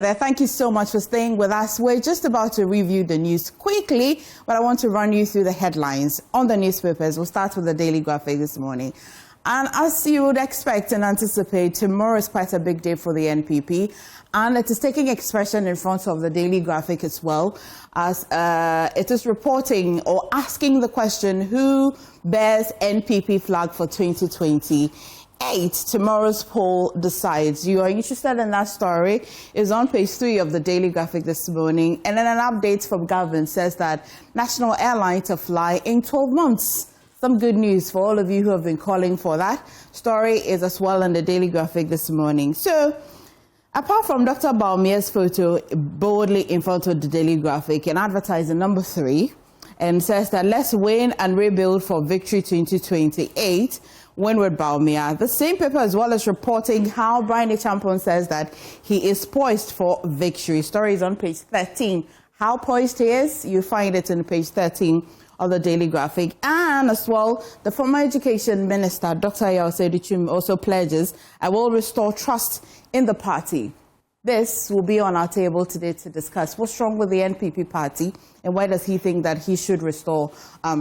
Thank you so much for staying with us. We're just about to review the news quickly, but I want to run you through the headlines on the newspapers. We'll start with the Daily Graphic this morning. And as you would expect and anticipate, tomorrow is quite a big day for the NPP. And it is taking expression in front of the Daily Graphic as well, as it is reporting or asking the question, who bears NPP flag for 2020? Tomorrow's poll decides. You are interested in that story? It's on page 3 of the Daily Graphic this morning. And then an update from government says that national airline to fly in 12 months. Some good news for all of you who have been calling for that. Story is as well in the Daily Graphic this morning. So, apart from Dr. Bawumia's photo boldly in front of the Daily Graphic and advertising number 3, and says that let's win and rebuild for victory 2028. Win with Bawumia. The same paper as well as reporting how Brian Champon says that he is poised for victory. Story is on page 13. How poised he is, you find it in page 13 of the Daily Graphic. And as well, the former Education Minister, Dr. Yaw also pledges, I will restore trust in the party. This will be on our table today to discuss what's wrong with the NPP party and why does he think that he should restore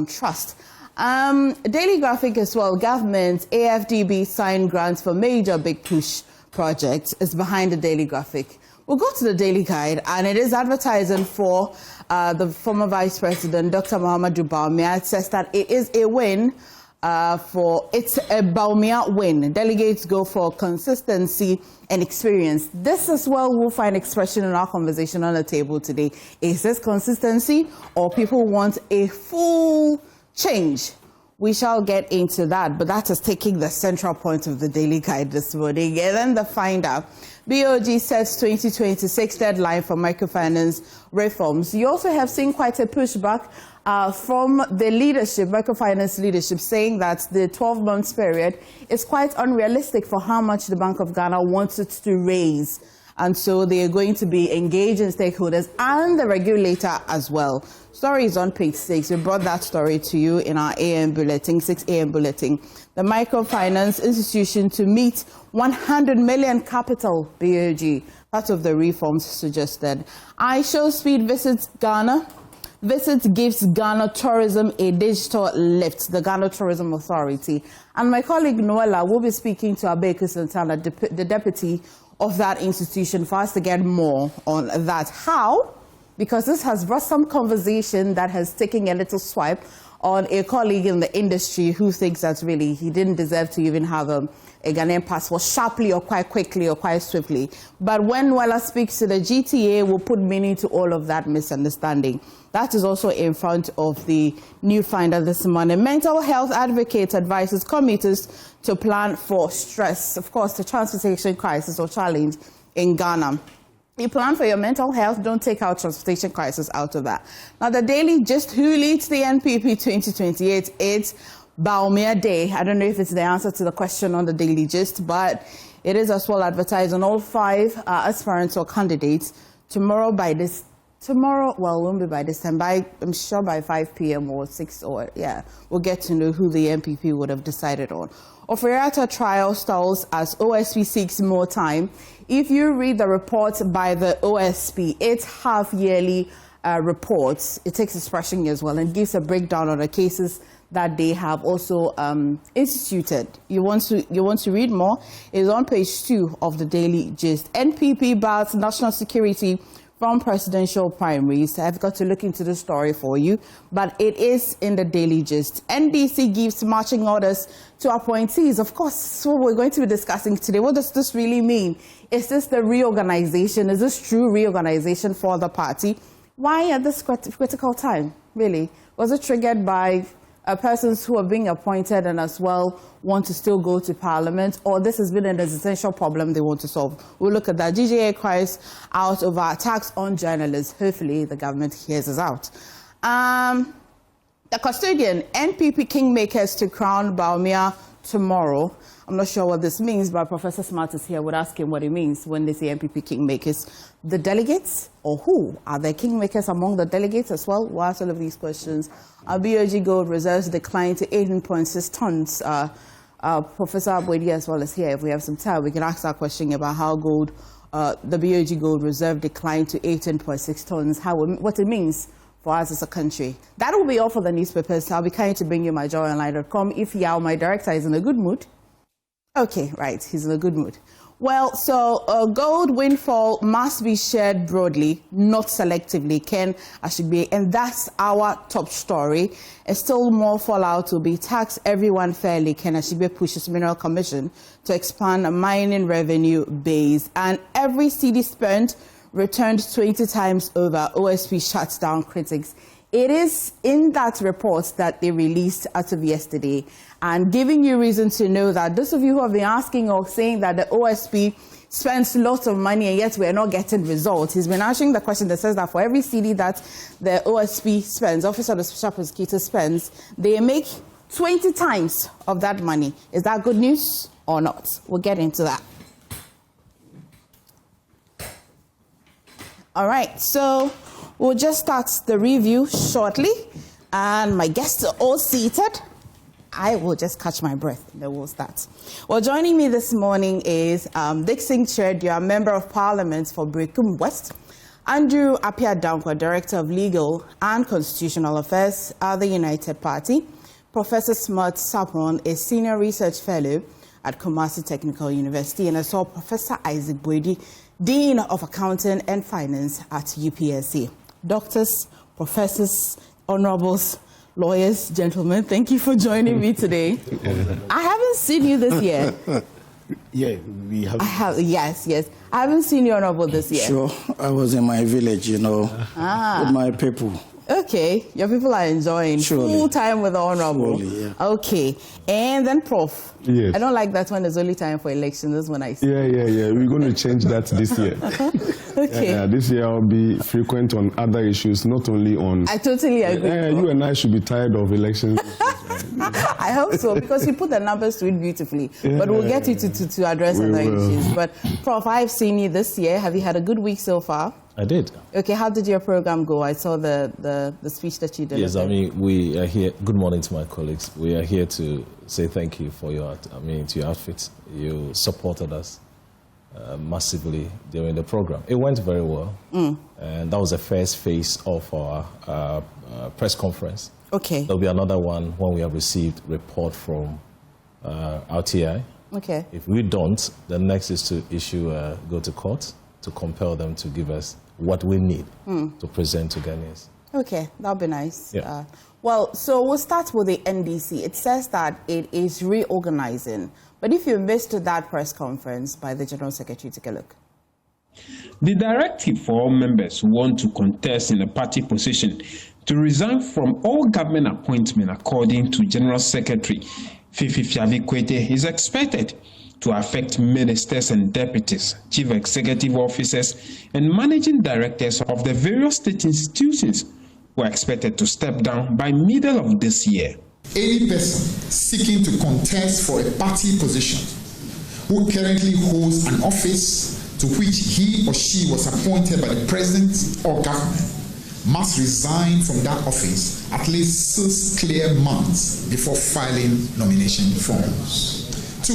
trust. Daily Graphic as well, government, AFDB signed grants for major big push projects is behind the Daily Graphic. We'll go to the Daily Guide, and it is advertising for the former Vice President, Dr. Muhammadu Bawumia. It says that it is a win it's a Bawumia win. Delegates go for consistency and experience. This as well will find expression in our conversation on the table today. Is this consistency or people want a full change? We shall get into that, but that is taking the central point of the Daily Guide this morning. And then the finder, BOG sets 2026 deadline for microfinance reforms. You also have seen quite a pushback from the leadership, microfinance leadership, saying that the 12-month period is quite unrealistic for how much the Bank of Ghana wants it to raise. And so they are going to be engaging stakeholders and the regulator as well. Story is on page 6. We brought that story to you in our AM bulletin, 6 AM bulletin. The microfinance institution to meet 100 million capital BOG. Part of the reforms suggested. iShowSpeed visits Ghana. Visit gives Ghana tourism a digital lift, the Ghana Tourism Authority. And my colleague Noella will be speaking to Abeku Santana, the deputy of that institution, for us to get more on that. How? Because this has brought some conversation that has taken a little swipe on a colleague in the industry who thinks that really he didn't deserve to even have a Ghanaian passport sharply or quite quickly or quite swiftly. But when Wella speaks to the GTA, we'll put meaning to all of that misunderstanding. That is also in front of the new finder this morning. Mental health advocate advises commuters to plan for stress. Of course, the transportation crisis or challenge in Ghana. You plan for your mental health, don't take our transportation crisis out of that. Now, the Daily Gist, who leads the NPP 2028? It's Bawumia Day. I don't know if it's the answer to the question on the Daily Gist, but it is as well advertised on all 5 aspirants or candidates tomorrow, well, it won't be by this time, I'm sure by 5 p.m. or 6 or, yeah, we'll get to know who the NPP would have decided on. Oferiata trial stalls as OSP seeks more time. If you read the report by the OSP, it's half-yearly reports. It takes expression as well and gives a breakdown on the cases that they have also instituted. You want to read more? It's on page 2 of the Daily Gist. NPP bars national security from presidential primaries. I've got to look into the story for you, but it is in the Daily Gist. NDC gives marching orders to appointees. Of course, so we're going to be discussing today. What does this really mean? Is this the reorganization? Is this true reorganization for the party? Why at this critical time, really? Was it triggered by persons who are being appointed and as well want to still go to Parliament, or this has been an existential problem they want to solve? We'll look at that. GJA cries out over attacks on journalists. Hopefully the government hears us out. The custodian, NPP kingmakers to crown Bawumia tomorrow. I'm not sure what this means, but Professor Smart is here. Would ask him what it means when they say MPP kingmakers. The delegates, or who? Are there kingmakers among the delegates as well? We'll ask all of these questions. BOG gold reserves declined to 18.6 tons. Professor Appointee as well as here. If we have some time, we can ask that question about how gold the BOG gold reserve declined to 18.6 tons, what it means for us as a country. That will be all for the newspapers. I'll be kind to bring you my joyonline.com. If Yao, my director, is in a good mood. Okay, right, he's in a good mood. Well, so gold windfall must be shared broadly, not selectively, Ken Ashigbe, and that's our top story. And still more fallout will be tax everyone fairly. Ken Ashigbe pushes Mineral Commission to expand a mining revenue base, and every cedi spent returned 20 times over. OSP shuts down critics. It is in that report that they released as of yesterday, and giving you reason to know that those of you who have been asking or saying that the OSP spends lots of money and yet we're not getting results, he's been answering the question that says that for every cedi that the OSP spends, Office of the Special Prosecutor spends, they make 20 times of that money. Is that good news or not? We'll get into that. All right, so we'll just start the review shortly, and my guests are all seated. I will just catch my breath, and then we'll start. Well, joining me this morning is Dixon Chedua, Member of Parliament for Brekum West, Andrew Appiah-Dankwa, Director of Legal and Constitutional Affairs at the United Party, Professor Smart Sapon, a Senior Research Fellow at Kumasi Technical University, and I saw Professor Isaac Boydi, Dean of Accounting and Finance at UPSC. Doctors, professors, honorables, lawyers, gentlemen, thank you for joining me today. I haven't seen you this year. Yeah, we have. Yes. I haven't seen you, honorable, this year. Sure, I was in my village, with my people. Okay, your people are enjoying full time with the honorable. Surely, yeah. Okay, and then Prof. Yes. I don't like that when there's only time for elections. That's when I see. Yeah. We're going to change that this year. Okay. Yeah, this year I'll be frequent on other issues, not only on. I totally agree. You and I should be tired of elections. I hope so, because you put the numbers to it beautifully. But we'll get you to address other issues. But Prof, I've seen you this year. Have you had a good week so far? I did. Okay, how did your program go? I saw the speech that you did. Yes, we are here. Good morning to my colleagues. We are here to say thank you for your outfit. You supported us massively during the program. It went very well, and that was the first phase of our press conference. Okay. There'll be another one when we have received report from RTI. Okay. If we don't, the next is to go to court to compel them to give us what we need to present to Ghanaians. Okay, that'll be nice. Yeah. Well, so we'll start with the NDC. It says that it is reorganizing. But if you missed that press conference by the General Secretary, take a look. The directive for all members who want to contest in a party position to resign from all government appointment, according to General Secretary Fifi Fiavi-Kwete, is expected to affect ministers and deputies, chief executive officers, and managing directors of the various state institutions who are expected to step down by middle of this year. Any person seeking to contest for a party position who currently holds an office to which he or she was appointed by the president or government must resign from that office at least 6 clear months before filing nomination forms. 2,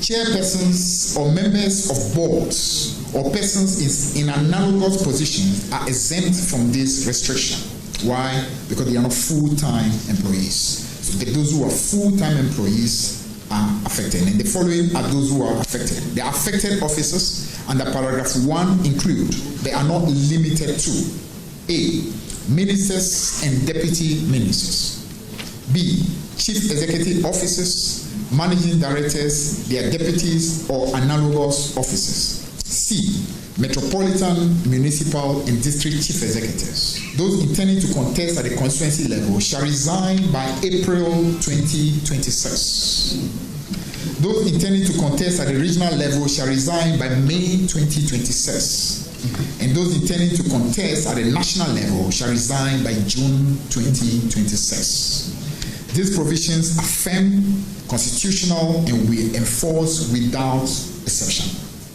chairpersons or members of boards or persons in analogous positions are exempt from this restriction. Why? Because they are not full-time employees. So those who are full-time employees are affected. And the following are those who are affected. The affected officers under paragraph 1 include, they are not limited to: A, ministers and deputy ministers; B, chief executive officers, managing directors, their deputies or analogous officers; C, metropolitan, municipal and district chief executives. Those intending to contest at the constituency level shall resign by April 2026. Those intending to contest at the regional level shall resign by May 2026. And those intending to contest at the national level shall resign by June 2026. These provisions are firm, constitutional, and we enforce without exception.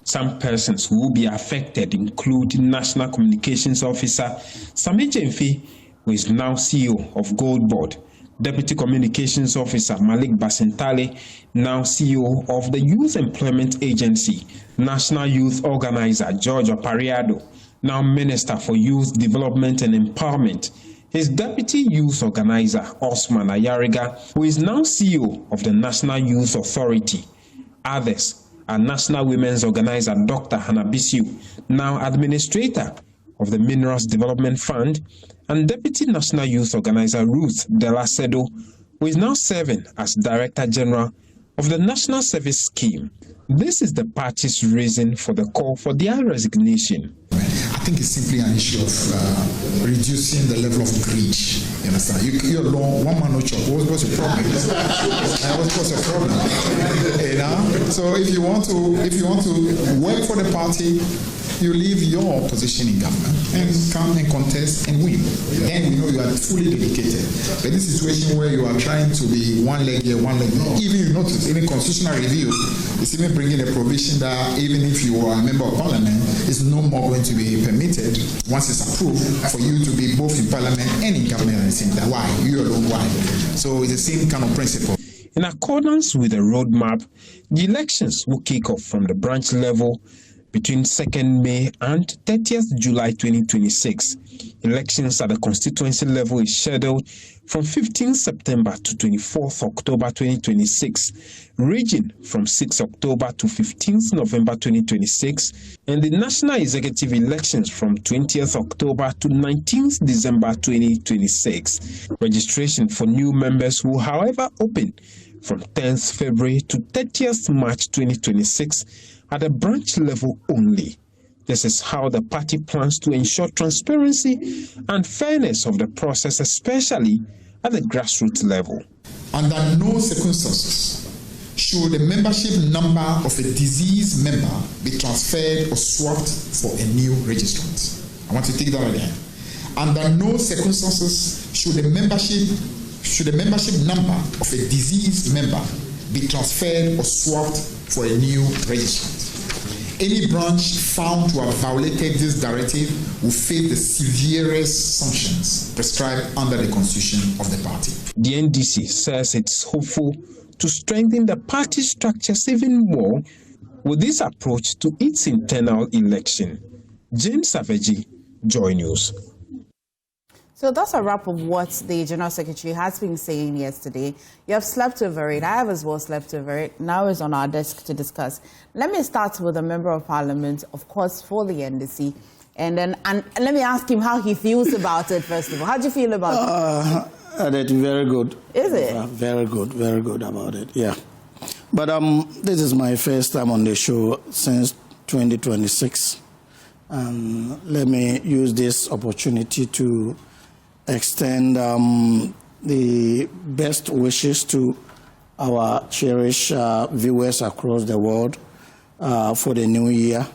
Some persons who will be affected include National Communications Officer Sami Jemfi, who is now CEO of Gold Board, Deputy Communications Officer Malik Basentale, now CEO of the Youth Employment Agency, National Youth Organizer George Opariado, now Minister for Youth Development and Empowerment, his Deputy Youth Organizer Osman Ayariga, who is now CEO of the National Youth Authority. Others are National Women's Organizer Dr. Hannah Bisiu, now Administrator of the Minerals Development Fund, and Deputy National Youth Organizer Ruth Delacedo, who is now serving as Director General of the National Service Scheme. This is the party's reason for the call for their resignation. I think it's simply an issue of reducing the level of greed. You understand? You're alone, one man no chop. What's your problem? What's your problem? You know? So if you want to work for the party, you leave your position in government and come and contest and win. Then we know you are fully dedicated. But this situation where you are trying to be one leg here, one leg there, even you notice, even constitutional review, it's even bringing a provision that even if you are a member of parliament, it's no more going to be permitted once it's approved for you to be both in parliament and in government at the same time. Why? You alone, why? So it's the same kind of principle. In accordance with the roadmap, the elections will kick off from the branch level between 2nd May and 30th July 2026. Elections at the constituency level is scheduled from 15th September to 24th October 2026, region from 6th October to 15th November 2026, and the national executive elections from 20th October to 19th December 2026. Registration for new members will, however, open from 10th February to 30th March 2026 at the branch level only. This is how the party plans to ensure transparency and fairness of the process, especially at the grassroots level. Under no circumstances should the membership number of a deceased member be transferred or swapped for a new registrant. I want to take that again. Under no circumstances should the membership number of a deceased member be transferred or swapped for a new registrant. Any branch found to have violated this directive will face the severest sanctions prescribed under the constitution of the party. The NDC says it's hopeful to strengthen the party structures even more with this approach to its internal election. James Savaji, Joy News. So that's a wrap of what the General Secretary has been saying yesterday. You have slept over it. I have as well slept over it. Now it's on our desk to discuss. Let me start with a member of parliament, of course, for the NDC. And let me ask him how he feels about it, first of all. How do you feel about it? Very good. Is it? Very good about it, yeah. But this is my first time on the show since 2026. Let me use this opportunity to extend the best wishes to our cherished viewers across the world for the new year,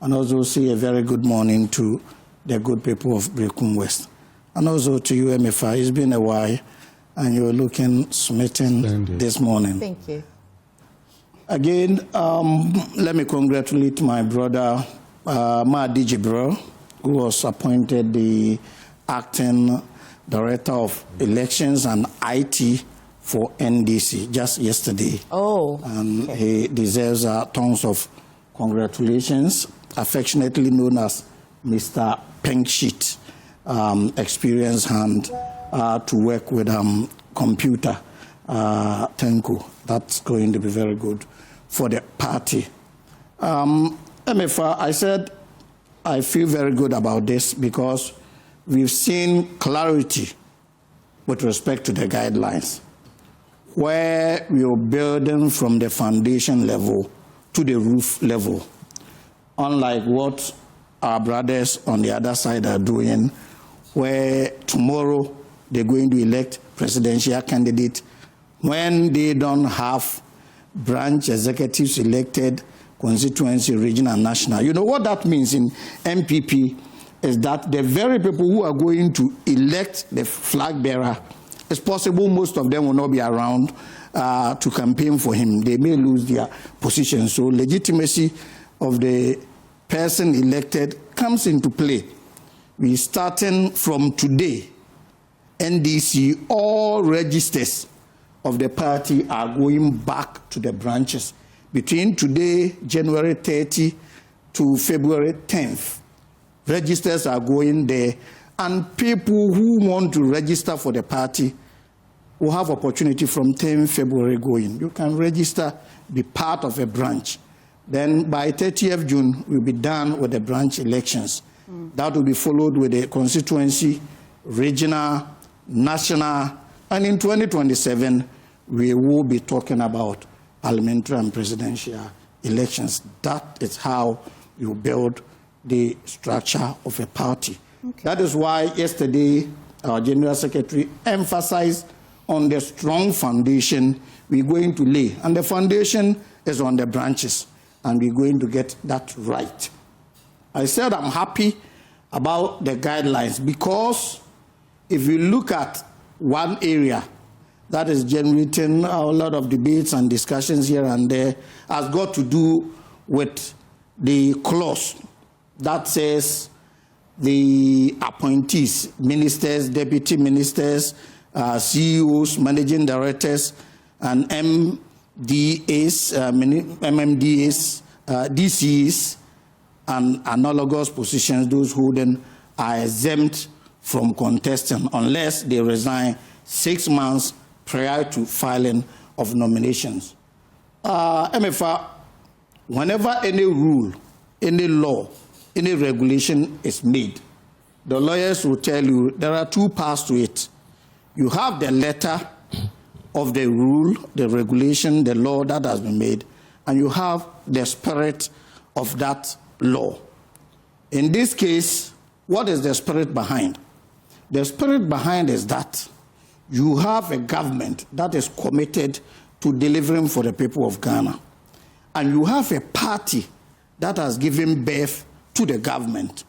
and also say a very good morning to the good people of Brekum West. And also to you, MFI. It's been a while, and you're looking smitten this morning. Thank you. Again, let me congratulate my brother, Mahdi Jibril, who was appointed the acting Director of Elections and IT for NDC just yesterday. Oh. And he deserves tons of congratulations, affectionately known as Mr. Pink Sheet, experienced hand to work with computer. Tenko. That's going to be very good for the party. MFA, I said I feel very good about this because we've seen clarity with respect to the guidelines, where we are building from the foundation level to the roof level, unlike what our brothers on the other side are doing, where tomorrow they're going to elect presidential candidate when they don't have branch executives elected, constituency, regional, and national. You know what that means in MPP is that the very people who are going to elect the flag bearer, it's possible most of them will not be around to campaign for him. They may lose their position. So legitimacy of the person elected comes into play. We're starting from today NDC, all registers of the party are going back to the branches. Between today, January 30, to February 10th, registers are going there, and people who want to register for the party will have opportunity from 10 February going. You can register, be part of a branch. Then by 30th June, we'll be done with the branch elections. That will be followed with the constituency, regional, national, and in 2027, we will be talking about parliamentary and presidential elections. That is how you build the structure of a party. Okay. That is why yesterday our General Secretary emphasized on the strong foundation we're going to lay. And the foundation is on the branches, and we're going to get that right. I said I'm happy about the guidelines because if you look at one area that is generating a lot of debates and discussions here and there, has got to do with the clause that says the appointees, ministers, deputy ministers, CEOs, managing directors, and MDAs, MMDCEs, DCs, and analogous positions, those who then are exempt from contesting unless they resign 6 months prior to filing of nominations. MFA, whenever any rule, any law, any regulation is made, the lawyers will tell you there are two parts to it. You have the letter of the rule, the regulation, the law that has been made, and you have the spirit of that law. In this case, what is the spirit behind? The spirit behind is that you have a government that is committed to delivering for the people of Ghana, and you have a party that has given birth to the government.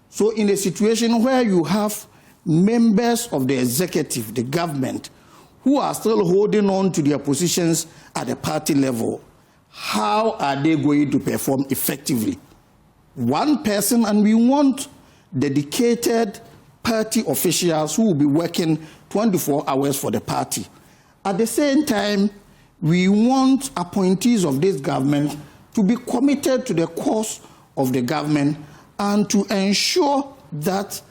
So in a situation where you have members of the executive, the government, who are still holding on to their positions at the party level, how are they going to perform effectively? One person, and we want dedicated party officials who will be working 24 hours for the party. At the same time, we want appointees of this government to be committed to the cause of the government and to ensure that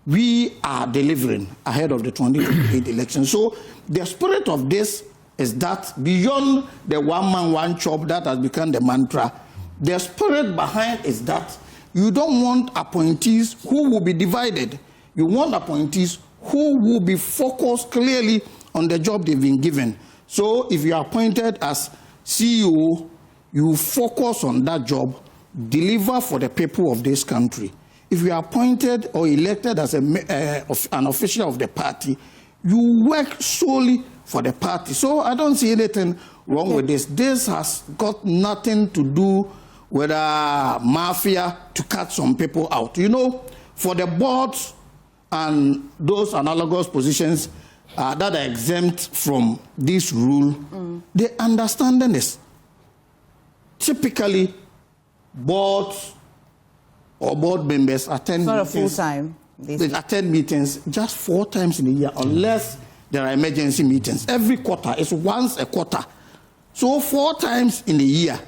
we are delivering ahead of the 2028 election. So the spirit of this is that beyond the one man, one chop that has become the mantra, the spirit behind is that you don't want appointees who will be divided. You want appointees who will be focused clearly on the job they've been given. So if you are appointed as CEO, you focus on that job, deliver for the people of this country. If you are appointed or elected as an official of the party, you work solely for the party. So I don't see anything wrong with this. This has got nothing to do with a mafia to cut some people out. You know, for the boards and those analogous positions that are exempt from this rule, the understanding is typically boards or board members attend sort meetings. Of full-time. They attend meetings just 4 times in a year, unless there are emergency meetings. Every quarter, it's once a quarter. So 4 times in a year.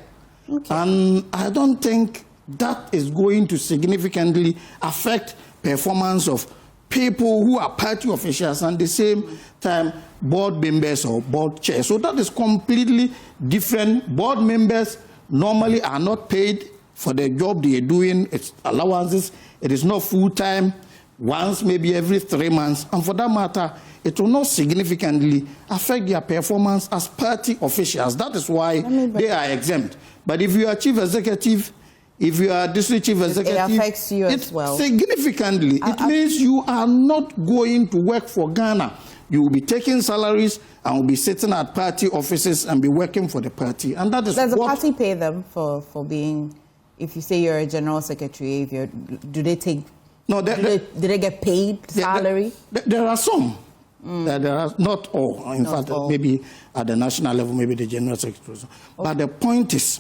Okay. And I don't think that is going to significantly affect performance of people who are party officials and at the same time board members or board chairs. So that is completely different. Board members normally are not paid for the job they are doing. It's allowances. It is not full-time, once maybe every 3 months. And for that matter, it will not significantly affect their performance as party officials. That is why they are exempt. But if you are chief executive, if you are district chief executive, it affects you as well. Significantly. It means you are not going to work for Ghana. You will be taking salaries and will be sitting at party offices and be working for the party. And that is Does the party pay them for being, if you say you're a general secretary, if you're, do they take, no, do they get paid salary? There are some. There are not all. In fact, maybe at the national level, maybe the general secretary. But the point is,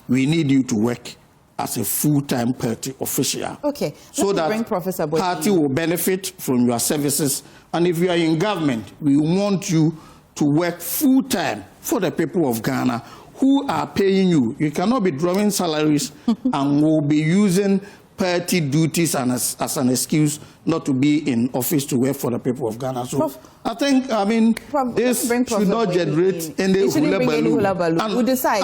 we need you to work as a full-time party official. Okay. So that party will benefit from your services. And if you are in government, we want you to work full-time for the people of Ghana who are paying you. You cannot be drawing salaries and will be using party duties as an excuse not to be in office to work for the people of Ghana. So I think, this should not generate any hula balloon. We'll decide.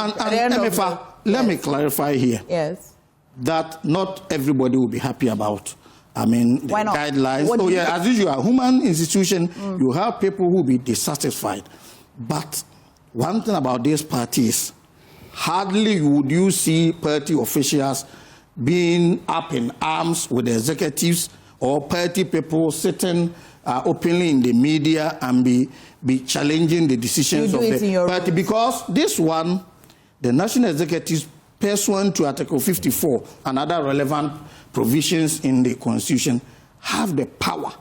Let me clarify here. Yes. That not everybody will be happy about. The guidelines. As usual, human institution, you have people who will be dissatisfied. But one thing about these parties, hardly would you see party officials being up in arms with the executives or party people sitting openly in the media and be challenging the decisions of the party. Because this one, the national executives, pursuant to Article 54 and other relevant provisions in the Constitution, have the power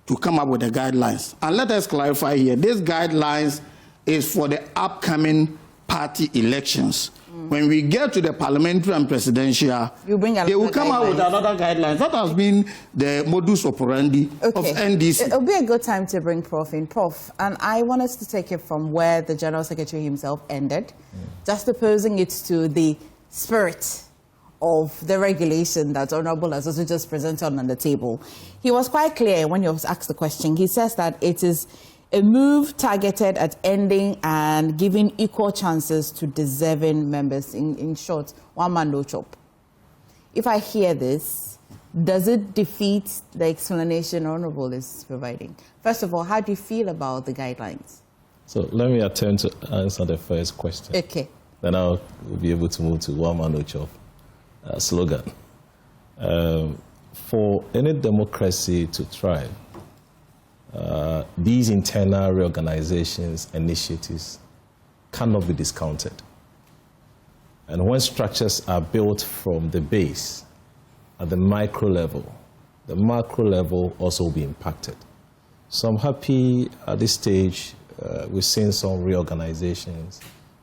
to come up with the guidelines. And let us clarify here, these guidelines is for the upcoming party elections. When we get to the parliamentary and presidential, they will come out with another guidelines. That has been the modus operandi of NDC. It'll be a good time to bring Prof in. Prof, and I want us to take it from where the General Secretary himself ended, just opposing it to the spirit of the regulation that Honorable has also just presented on the table. He was quite clear when he was asked the question. He says that it is a move targeted at ending and giving equal chances to deserving members. In short, one man, no chop. If I hear this, does it defeat the explanation Honorable is providing? First of all, how do you feel about the guidelines? So let me attempt to answer the first question. Okay. Then I'll be able to move to one man, no chop slogan. For any democracy to thrive, these internal reorganizations initiatives cannot be discounted. And when structures are built from the base at the micro level, the macro level also will be impacted. So I'm happy at this stage we've seen some reorganizations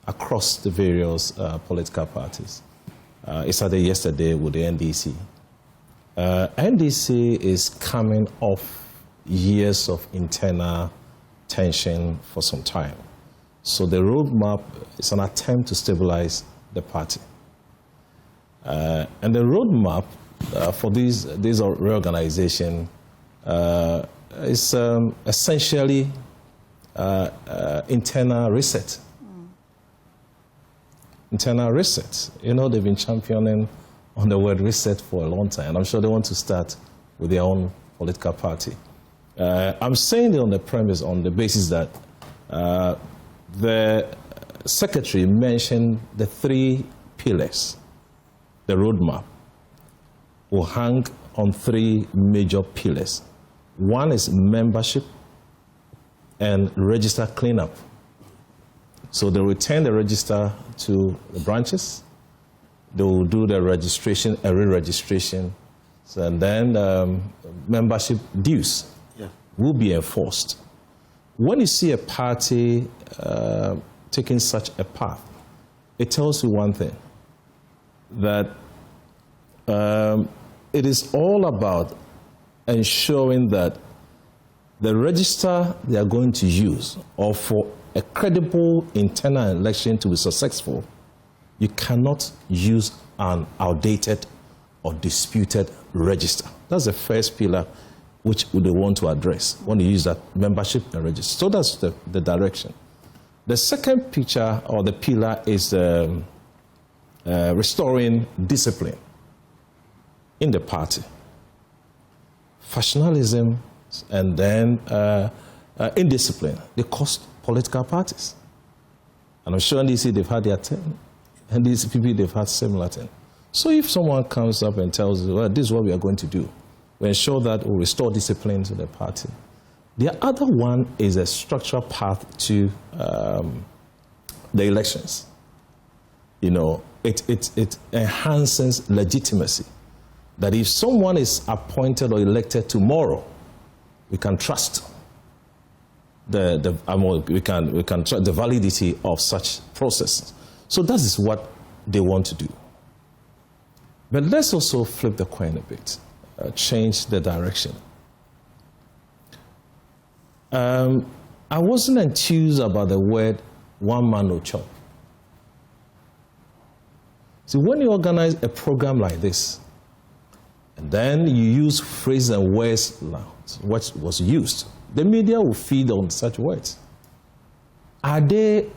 across the various political parties. It started yesterday with the NDC. NDC is coming off years of internal tension for some time. So the roadmap is an attempt to stabilize the party. And the roadmap for these reorganization is essentially internal reset. Internal reset. You know, they've been championing on the word reset for a long time, and I'm sure they want to start with their own political party. I'm saying it on the premise, on the basis that the secretary mentioned the 3 pillars. The roadmap will hang on 3 major pillars. One is membership and register cleanup. So they return the register to the branches. They will do the registration and re-registration. And then membership dues will be enforced. When you see a party taking such a path, it tells you one thing, that it is all about ensuring that the register they are going to use, or for a credible internal election to be successful, you cannot use an outdated or disputed register. That's the first pillar which they want to address when you use that membership and register. So that's the direction. The second picture or the pillar is restoring discipline in the party. Factionalism and then indiscipline, they cost political parties. And I'm sure NDC, they've had their turn. And these people, they've had similar turn. So if someone comes up and tells you, well, this is what we are going to do, we ensure that we restore discipline to the party. The other one is a structural path to the elections. You know, it enhances legitimacy. That if someone is appointed or elected tomorrow, we can trust we can trust the validity of such process. So that is what they want to do. But let's also flip the coin a bit, change the direction. I wasn't enthused about the word one man no chop. See, when you organize a program like this, and then you use phrases and words like what was used, the media will feed on such words. Are they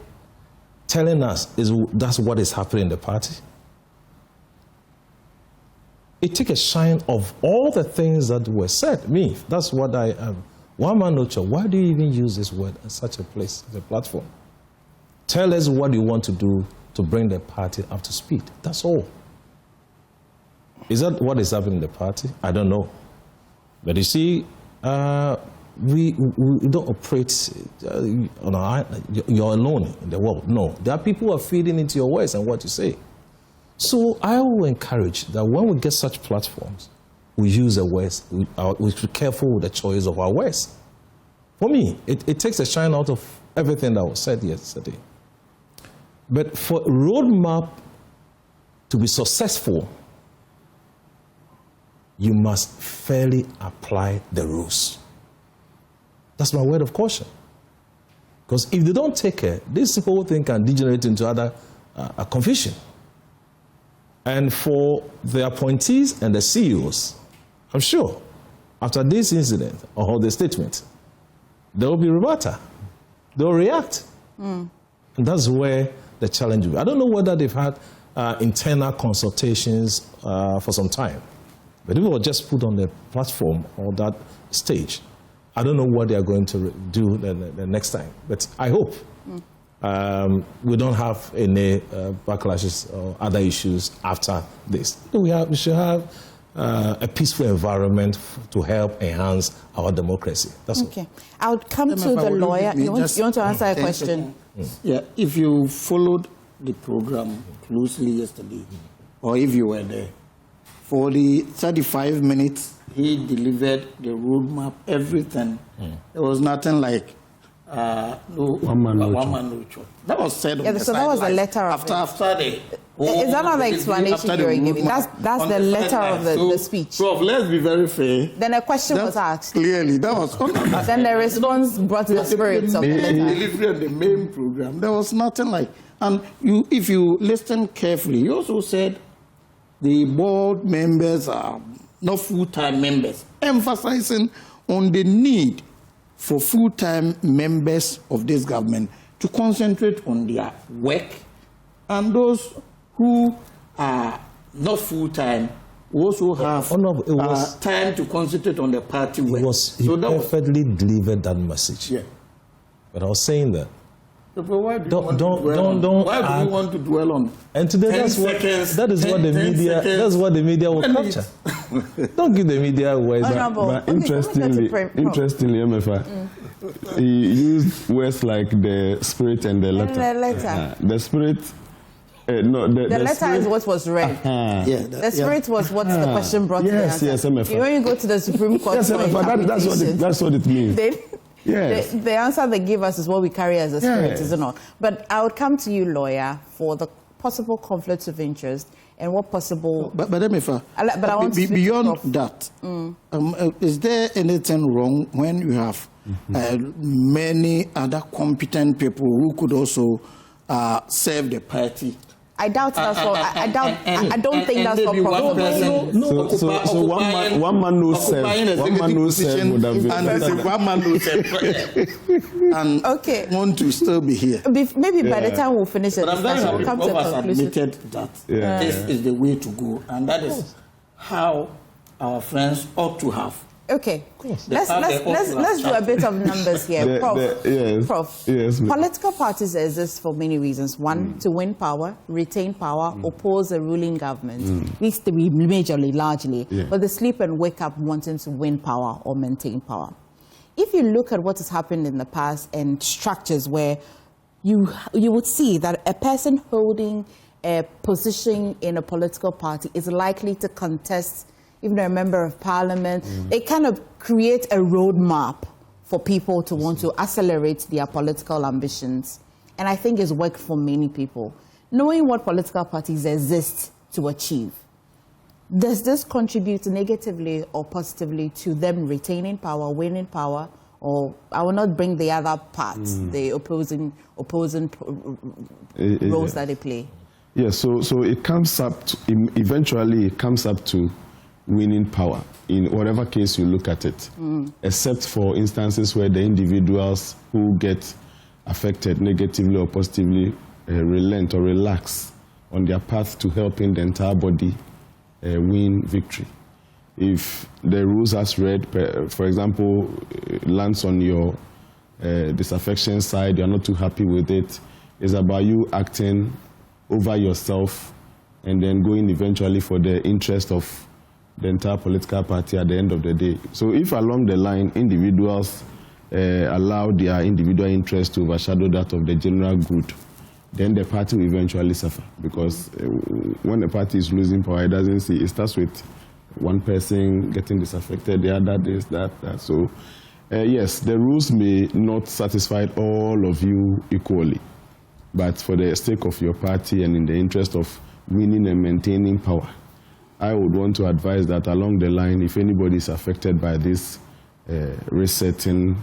telling us that's what is happening in the party? It takes a shine of all the things that were said. Me, that's what I am. One man no chop. Why do you even use this word in such a place, as a platform? Tell us what you want to do to bring the party up to speed. That's all. Is that what is happening in the party? I don't know. But you see, we don't operate, you're alone in the world. No, there are people who are feeding into your words and what you say. So I will encourage that when we get such platforms, we use the words, we should be careful with the choice of our words. For me, it takes a shine out of everything that was said yesterday. But for a roadmap to be successful, you must fairly apply the rules. That's my word of caution. Because if they don't take care, this whole thing can degenerate into other confusion. And for the appointees and the CEOs, I'm sure, after this incident or the statement, there will be rebuttal. They will react. And that's where the challenge will be. I don't know whether they've had internal consultations for some time. But if it was just put on the platform or that stage, I don't know what they are going to do the next time. But I hope we don't have any backlashes or other issues after this. We should have a peaceful environment to help enhance our democracy. That's okay. I would come to the lawyer. You want to answer a question? Yeah, if you followed the program closely yesterday, or if you were there, for the 35 minutes, he delivered the roadmap, everything. There was nothing like one man no chop. That was said on the so that was the letter of after the is that not the explanation you were giving? That's the letter of the speech. Prof, let's be very fair. Then a question was asked. Clearly, that was then the response brought the spirit of the letter. Delivery of the main program. There was nothing like, and if you listen carefully, you also said the board members are not full-time members, emphasizing on the need for full-time members of this government to concentrate on their work, and those who are not full-time also have time to concentrate on the party work. He perfectly delivered that message. Yeah. But I was saying that. But why do you want to dwell on? And today, that's what the media will capture. Don't give the media words. But interestingly, MFI, he used words like the spirit and the letter. The spirit. The letter spirit, is what was read. The spirit was what the question brought to the answer. Yes, MFI. When you go to the Supreme Court, that's what it means. Yes. The answer they give us is what we carry as a spirit, is it not? But I would come to you, lawyer, for the possible conflicts of interest and what possible... But beyond that, is there anything wrong when you have many other competent people who could also serve the party? I doubt that's what. I don't think that's what problem. So one man knows serve. One man knows serve would have been. And one man knows serve. And want to still be here. Maybe by the time we'll finish the discussion, we'll come to a conclusion. Admitted that this is the way to go, and that is how our friends ought to have. Okay, let's do a bit of numbers here, Prof. Yes, political parties exist for many reasons. One, to win power, retain power, oppose a ruling government. These three majorly, largely, but they sleep and wake up wanting to win power or maintain power. If you look at what has happened in the past and structures where you would see that a person holding a position in a political party is likely to contest even a member of parliament, it kind of creates a roadmap for people to want to accelerate their political ambitions. And I think it's worked for many people. Knowing what political parties exist to achieve, Does this contribute negatively or positively to them retaining power, winning power? Or I will not bring the other parts, the opposing roles that they play. Yes, so it comes up to, eventually it comes up to winning power in whatever case you look at it, except for instances where the individuals who get affected negatively or positively relent or relax on their path to helping the entire body win victory. If the rules as read, for example, lands on your disaffection side, you're not too happy with it, it's about you acting over yourself and then going eventually for the interest of the entire political party at the end of the day. So if along the line individuals allow their individual interest to overshadow that of the general good, then the party will eventually suffer, because when the party is losing power, it doesn't see, it starts with one person getting disaffected, the other this, that. So yes, the rules may not satisfy all of you equally, but for the sake of your party and in the interest of winning and maintaining power, I would want to advise that along the line, if anybody is affected by this resetting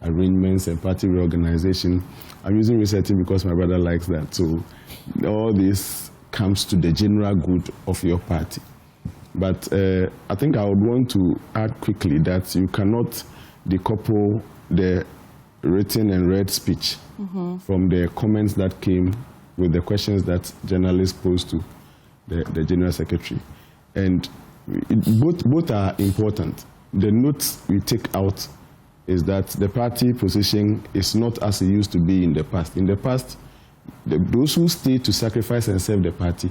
arrangements and party reorganization, I'm using resetting because my brother likes that, so all this comes to the general good of your party. But I think I would want to add quickly that you cannot decouple the written and read speech from the comments that came with the questions that journalists posed to the General Secretary. And both are important. The notes we take out is that the party position is not as it used to be in the past. In the past, those who stay to sacrifice and serve the party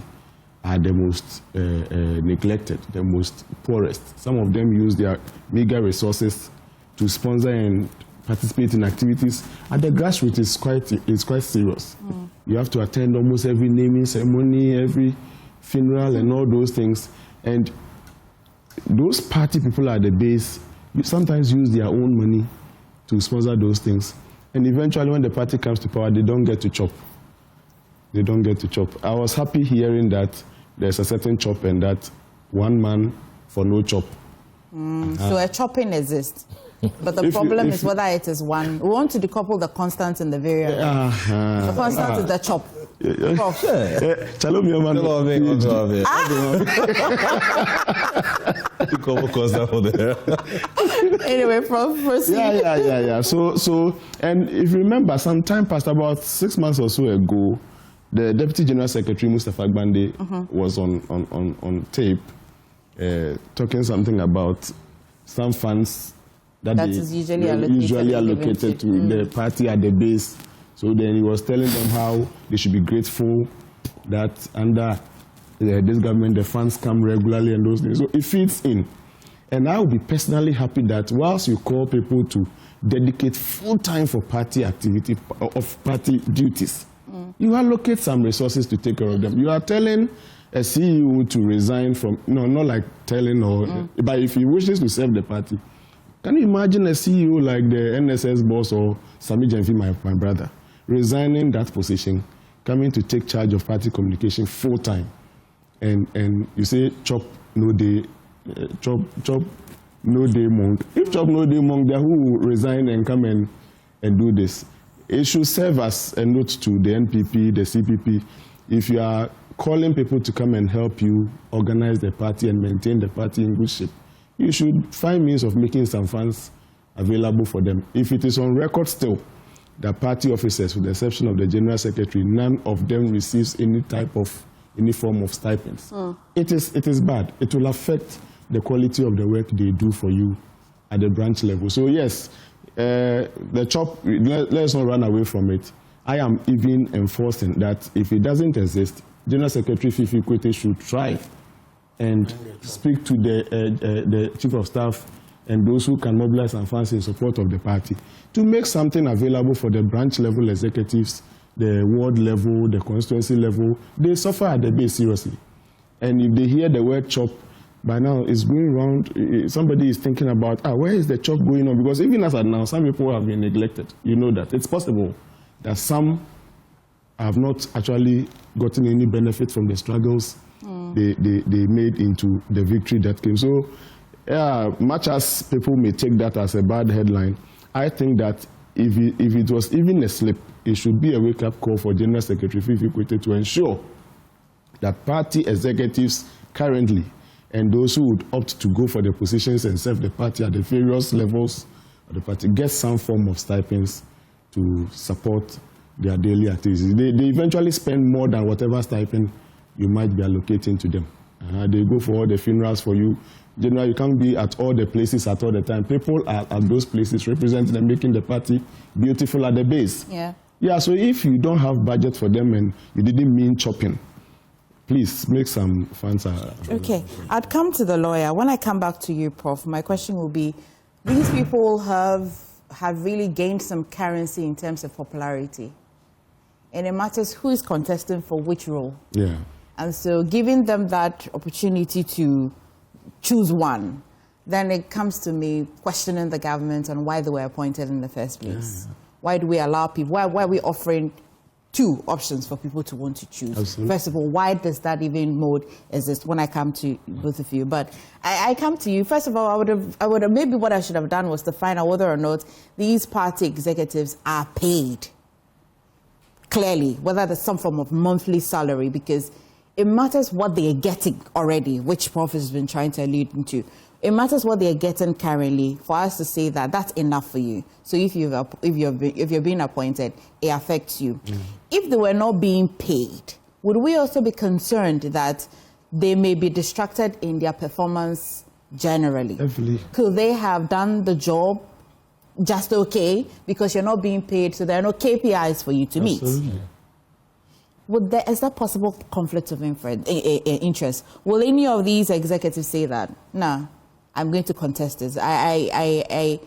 are the most neglected, the most poorest. Some of them use their meager resources to sponsor and participate in activities. At the grassroots, it's quite serious. You have to attend almost every naming ceremony, every funeral, and all those things. And those party people at the base sometimes use their own money to sponsor those things. And eventually, when the party comes to power, they don't get to chop. They don't get to chop. I was happy hearing that there's a certain chop and that one man for no chop. So a chopping exists. But the problem is whether it is one. We want to decouple the constant and the variable. The constant is the chop. Anyway, proceed. Yeah. So, and if you remember, some time passed, about 6 months or so ago, the Deputy General Secretary, Mustafa Gbande, was on tape talking something about some funds that is usually allocated to the party at the base. So then he was telling them how they should be grateful that under this government the funds come regularly and those things. So it fits in. And I will be personally happy that whilst you call people to dedicate full time for party activity, of party duties, you allocate some resources to take care of them. You are telling a CEO to resign from, no, not like telling, or, but if he wishes to serve the party. Can you imagine a CEO like the NSS boss or Sami Jenfi, my brother, resigning that position, coming to take charge of party communication full time, and you say chop no day, chop no day monk. If chop no day monk, then who will resign and come and do this? It should serve as a note to the NPP, the CPP. If you are calling people to come and help you organize the party and maintain the party in good shape, you should find means of making some funds available for them. If it is on record still, the party officers, with the exception of the General Secretary, none of them receives any form of stipends. It is bad. It will affect the quality of the work they do for you at the branch level. So yes, the chop, let's not run away from it. I am even enforcing that if it doesn't exist, General Secretary Fifi Kwete should try and speak to the Chief of Staff and those who can mobilize some funds in support of the party to make something available for the branch level executives, the ward level, the constituency level. They suffer at the base seriously. And if they hear the word chop, by now it's going around, somebody is thinking about, where is the chop going on? Because even as of now, some people have been neglected. You know that. It's possible that some have not actually gotten any benefit from the struggles they made into the victory that came. So, yeah, much as people may take that as a bad headline, I think that if it was even a slip, it should be a wake-up call for General Secretary Fifi Kwete to ensure that party executives currently and those who would opt to go for the positions and serve the party at the various levels of the party get some form of stipends to support their daily activities. They eventually spend more than whatever stipend you might be allocating to them. They go for all the funerals for you. Generally, you can't be at all the places at all the time. People are at those places representing and making the party beautiful at the base. Yeah, so if you don't have budget for them and you didn't mean chopping, please make some funds. Okay, I'd come to the lawyer. When I come back to you, Prof, my question will be, these people have really gained some currency in terms of popularity. And it matters who is contesting for which role. Yeah. And so giving them that opportunity to choose one, then it comes to me questioning the government on why they were appointed in the first place. Yeah. Why do we allow people, why are we offering two options for people to want to choose? Absolutely. First of all, why does that even mode exist when I come to both of you? But I come to you, first of all, I would have, maybe what I should have done was to find out whether or not these party executives are paid. Clearly, whether there's some form of monthly salary, because it matters what they are getting already, which Prof has been trying to allude to. It matters what they are getting currently for us to say that that's enough for you. So if you're being appointed, it affects you. If they were not being paid, would we also be concerned that they may be distracted in their performance generally? Definitely. Could they have done the job just okay because you're not being paid, so there are no KPIs for you to meet? Is that possible conflict of interest? Will any of these executives say that? No, I'm going to contest this. I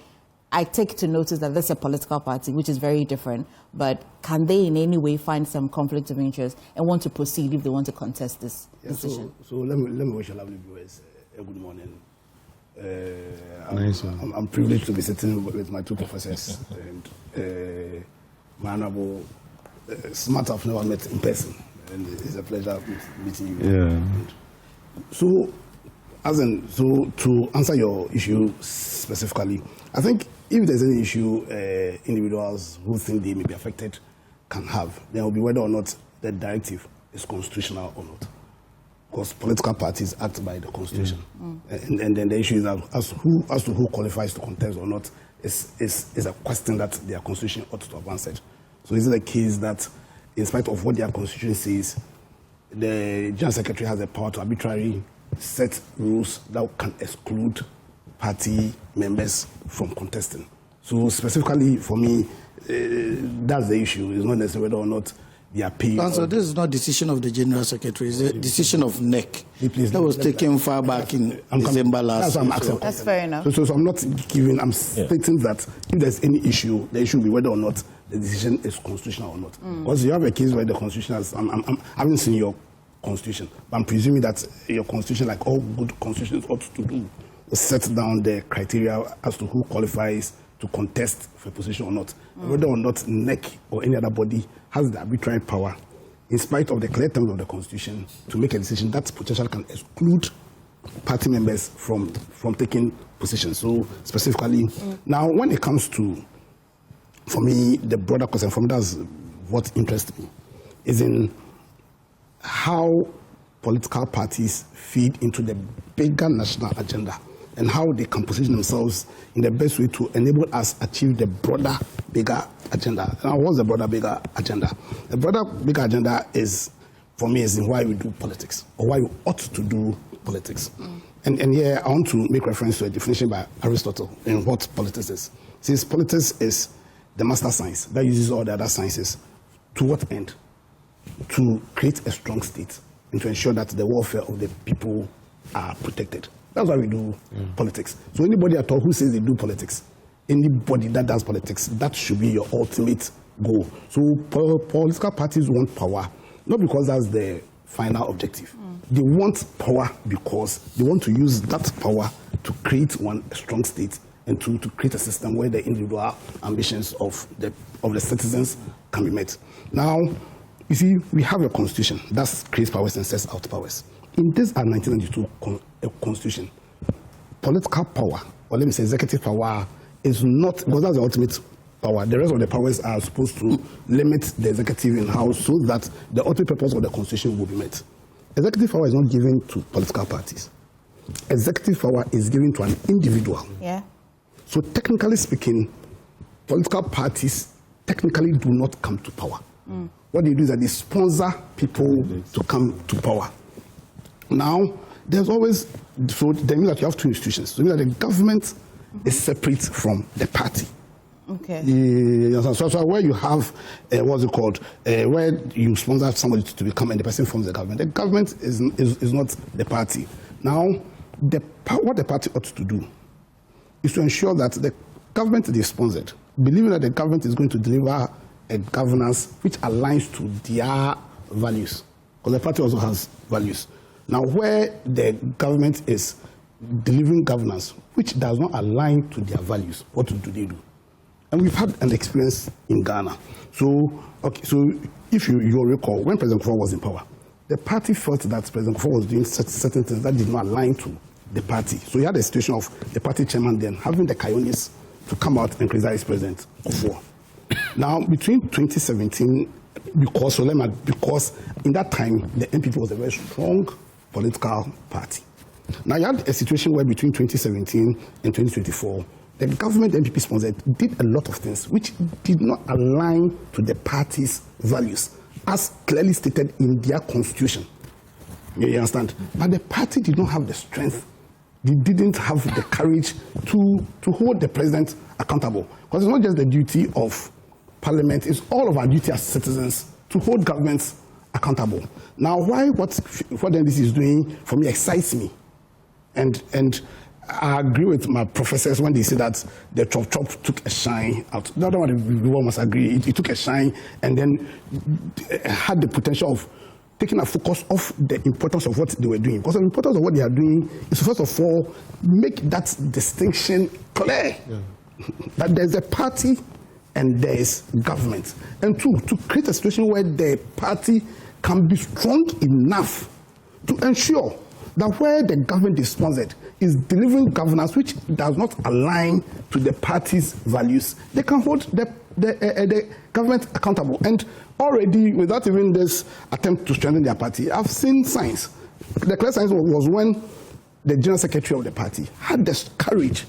take to notice that this is a political party, which is very different, but can they in any way find some conflict of interest and want to proceed if they want to contest this decision? So let me wish your lovely viewers a good morning. Nice I'm privileged to be sitting with my two professors and my honorable Smart I've never met in person, and it's a pleasure meeting you. Yeah. So to answer your issue specifically, I think if there's any issue individuals who think they may be affected can have, then it will be whether or not the directive is constitutional or not. Because political parties act by the constitution, and then the issue is that as to who qualifies to contest or not is a question that their constitution ought to have answered. So is it a case that, in spite of what their constitution says, the General Secretary has the power to arbitrarily set rules that can exclude party members from contesting? So specifically for me, that's the issue. It's not necessarily whether or not they are paid. So this is not decision of the General Secretary, it's a decision of NEC. That was taken far back in December last year. That's fair enough. So I'm not giving, I'm stating that if there's any issue, the issue will be whether or not the decision is constitutional or not. Because you have a case where the constitution has, I haven't seen your constitution, but I'm presuming that your constitution, like all good constitutions ought to do, is set down the criteria as to who qualifies to contest for a position or not. Whether or not NEC or any other body has the arbitrary power, in spite of the clear terms of the constitution, to make a decision that potentially can exclude party members from taking positions. So specifically, now when it comes to, for me, the broader question, for me, that's what interests me, is in how political parties feed into the bigger national agenda and how they can position themselves in the best way to enable us achieve the broader, bigger agenda. Now, what's the broader, bigger agenda? The broader, bigger agenda is, for me, is in why we do politics, or why we ought to do politics. And here, I want to make reference to a definition by Aristotle in what politics is. Since politics is the master science that uses all the other sciences, to what end? To create a strong state and to ensure that the welfare of the people are protected. That's why we do politics. So anybody at all who says they do politics, anybody that does politics, that should be your ultimate goal. So political parties want power, not because that's the final objective. They want power because they want to use that power to create a strong state and to create a system where the individual ambitions of the citizens can be met. Now, you see, we have a constitution that creates powers and sets out powers. in this 1992 constitution, political power, or let me say executive power, is not, because that's the ultimate power. The rest of the powers are supposed to limit the executive in-house so that the ultimate purpose of the constitution will be met. Executive power is not given to political parties. Executive power is given to an individual. Yeah. So technically speaking, political parties technically do not come to power. What they do is that they sponsor people to come to power. Now, there's always, so that means that you have two institutions. So it means that the government is separate from the party. Okay. So where you have, what's it called, where you sponsor somebody to become and the person forms the government. The government is not the party. Now, what the party ought to do is to ensure that the government is sponsored, believing that the government is going to deliver a governance which aligns to their values, because the party also has values. Now, where the government is delivering governance which does not align to their values, what do they do? And we've had an experience in Ghana. So if you recall, when President Kufuor was in power, the party felt that President Kufuor was doing certain things that did not align to the party. So you had a situation of the party chairman then having the Kayonis to come out and criticize President Kufuor. Now, between 2017, because in that time, the NPP was a very strong political party. Now, you had a situation where between 2017 and 2024, the government NPP sponsored did a lot of things which did not align to the party's values, as clearly stated in their constitution. You understand? But the party did not have the strength. They didn't have the courage to hold the president accountable. Because it's not just the duty of parliament, it's all of our duty as citizens to hold governments accountable. Now, what the NDC is doing for me excites me. And I agree with my professors when they say that the chop took a shine out. The other one, we must agree, it took a shine and then had the potential of taking a focus off the importance of what they were doing. Because the importance of what they are doing is, first of all, make that distinction clear. Yeah. That there's a party and there is government. And two, to create a situation where the party can be strong enough to ensure that where the government is sponsored is delivering governance which does not align to the party's values, they can hold the government accountable. And already, without even this attempt to strengthen their party, I've seen signs. The clear signs was when the general secretary of the party had the courage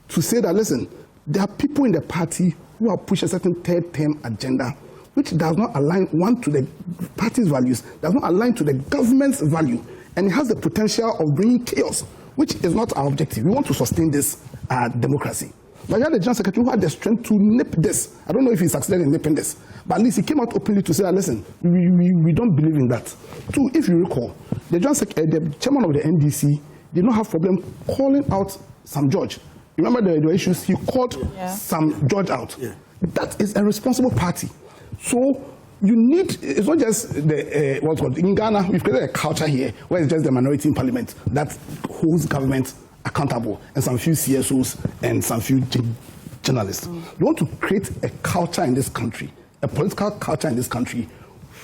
to say that, listen, there are people in the party who are pushing a certain third-term agenda which does not align, one, to the party's values, does not align to the government's value, and it has the potential of bringing chaos, which is not our objective. We want to sustain this democracy. But you had the general secretary who had the strength to nip this. I don't know if he succeeded in nipping this, but at least he came out openly to say, listen, we don't believe in that. Two, if you recall, the chairman of the NDC did not have problem calling out Sam George. Remember the issues? He called Sam George out. Yeah. That is a responsible party. So you need, it's not just the, what's called, in Ghana, we've created a culture here where it's just the minority in parliament that holds government accountable, and some few CSOs and some few journalists. You want to create a culture in this country, a political culture in this country,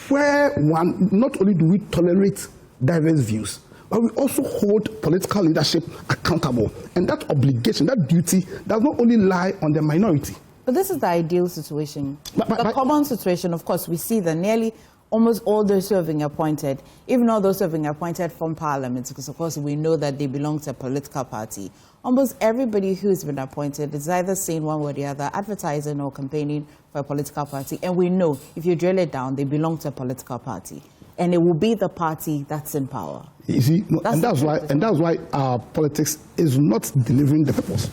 where one, not only do we tolerate diverse views, but we also hold political leadership accountable. And that obligation, that duty, does not only lie on the minority. But this is the ideal situation. The common situation, of course, we see that nearly almost all those who have been appointed, even all those who have been appointed from parliament, because of course we know that they belong to a political party, almost everybody who's been appointed is either saying one way or the other, advertising or campaigning for a political party. And we know, if you drill it down, they belong to a political party. And it will be the party that's in power. You see, that's why our politics is not delivering the purpose.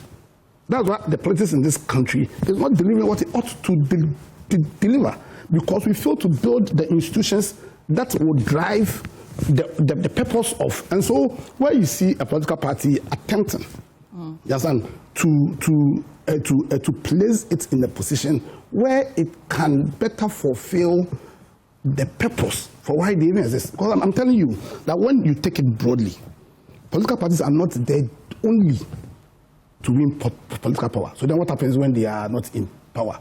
That's why the politics in this country is not delivering what it ought to deliver, because we fail to build the institutions that will drive the purpose of. And so, where you see a political party attempting, you understand, to place it in a position where it can better fulfill the purpose for why they even exist. Because I'm telling you that when you take it broadly, political parties are not there only to win political power. So then what happens when they are not in power?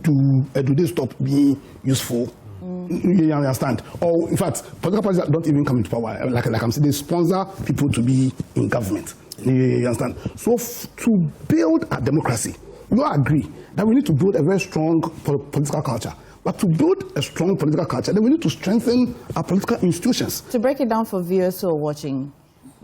Do they stop being useful You understand? Or in fact, political parties that don't even come into power, like I'm saying, they sponsor people to be in government. You understand? So to build a democracy, we all agree that we need to build a very strong political culture. But to build a strong political culture, then we need to strengthen our political institutions. To break it down for viewers who are watching,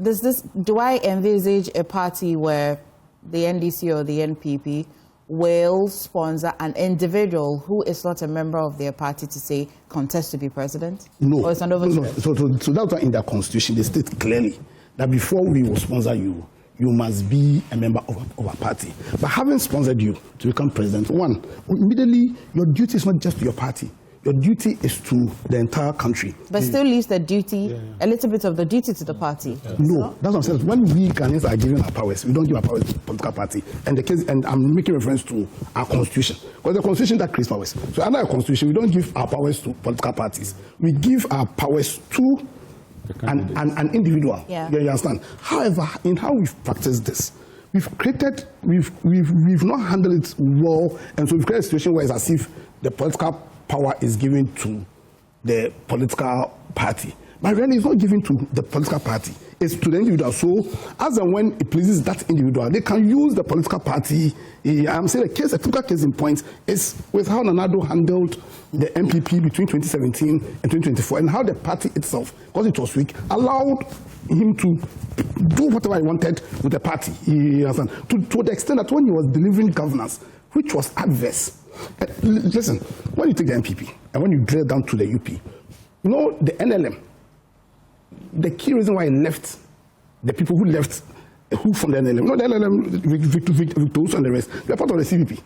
do I envisage a party where the NDC or the NPP will sponsor an individual who is not a member of their party to say contest to be president? No. Or it's not no. So that's why in their constitution they state clearly that before we will sponsor you, you must be a member of a party. But having sponsored you to become president, one, immediately your duty is not just to your party. Your duty is to the entire country. But still leaves the duty, a little bit of the duty to the party. No, that's what I'm saying. When we Ghanaians are given our powers, we don't give our powers to the political party. And I'm making reference to our constitution. Because the constitution that creates powers. So under our constitution, we don't give our powers to political parties. We give our powers to an individual. Yeah. You understand? However, in how we've practiced this, we've not handled it well, and so we've created a situation where it's as if the political power is given to the political party. But really, it's not given to the political party. It's to the individual. So, as and when it pleases that individual, they can use the political party. I'm saying a typical case in point is with how Nana Addo handled the MPP between 2017 and 2024, and how the party itself, because it was weak, allowed him to do whatever he wanted with the party. To the extent that when he was delivering governance, which was adverse. Listen, when you take the MPP and when you drill down to the UP, you know the NLM, the key reason why he left, the people who left, who from the NLM, not the NLM, Victor and the rest, they are part of the CVP.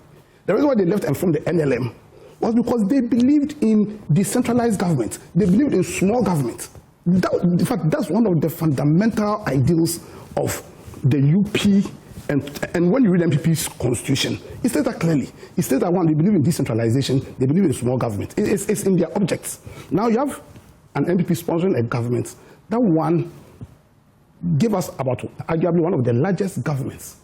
The reason why they left and from the NLM was because they believed in decentralized government. They believed in small government. In fact, that's one of the fundamental ideals of the UP. And when you read MPP's constitution, it says that clearly. It says that one, they believe in decentralization, they believe in small government. It's in their objects. Now you have an MPP sponsoring a government. That one gave us about arguably one of the largest governments.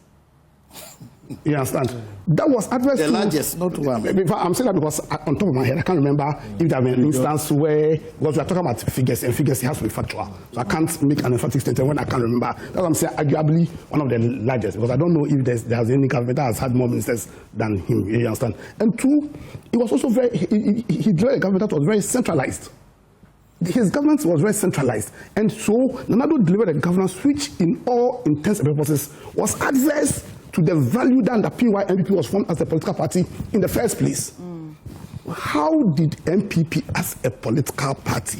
You understand? That was adverse the to... largest, not one. I'm saying that because on top of my head, I can't remember if there were an instance where, because we are talking about figures, and figures has to be factual. So I can't make an emphatic statement when I can't remember. That's what I'm saying, arguably one of the largest, because I don't know if there's any government that has had more ministers than him, you understand? And two, it was also he led a government that was very centralized. His government was very centralized. And so Nana Addo delivered a governance which, in all intents and purposes, was adverse to the value that the PYMPP was formed as a political party in the first place. How did MPP as a political party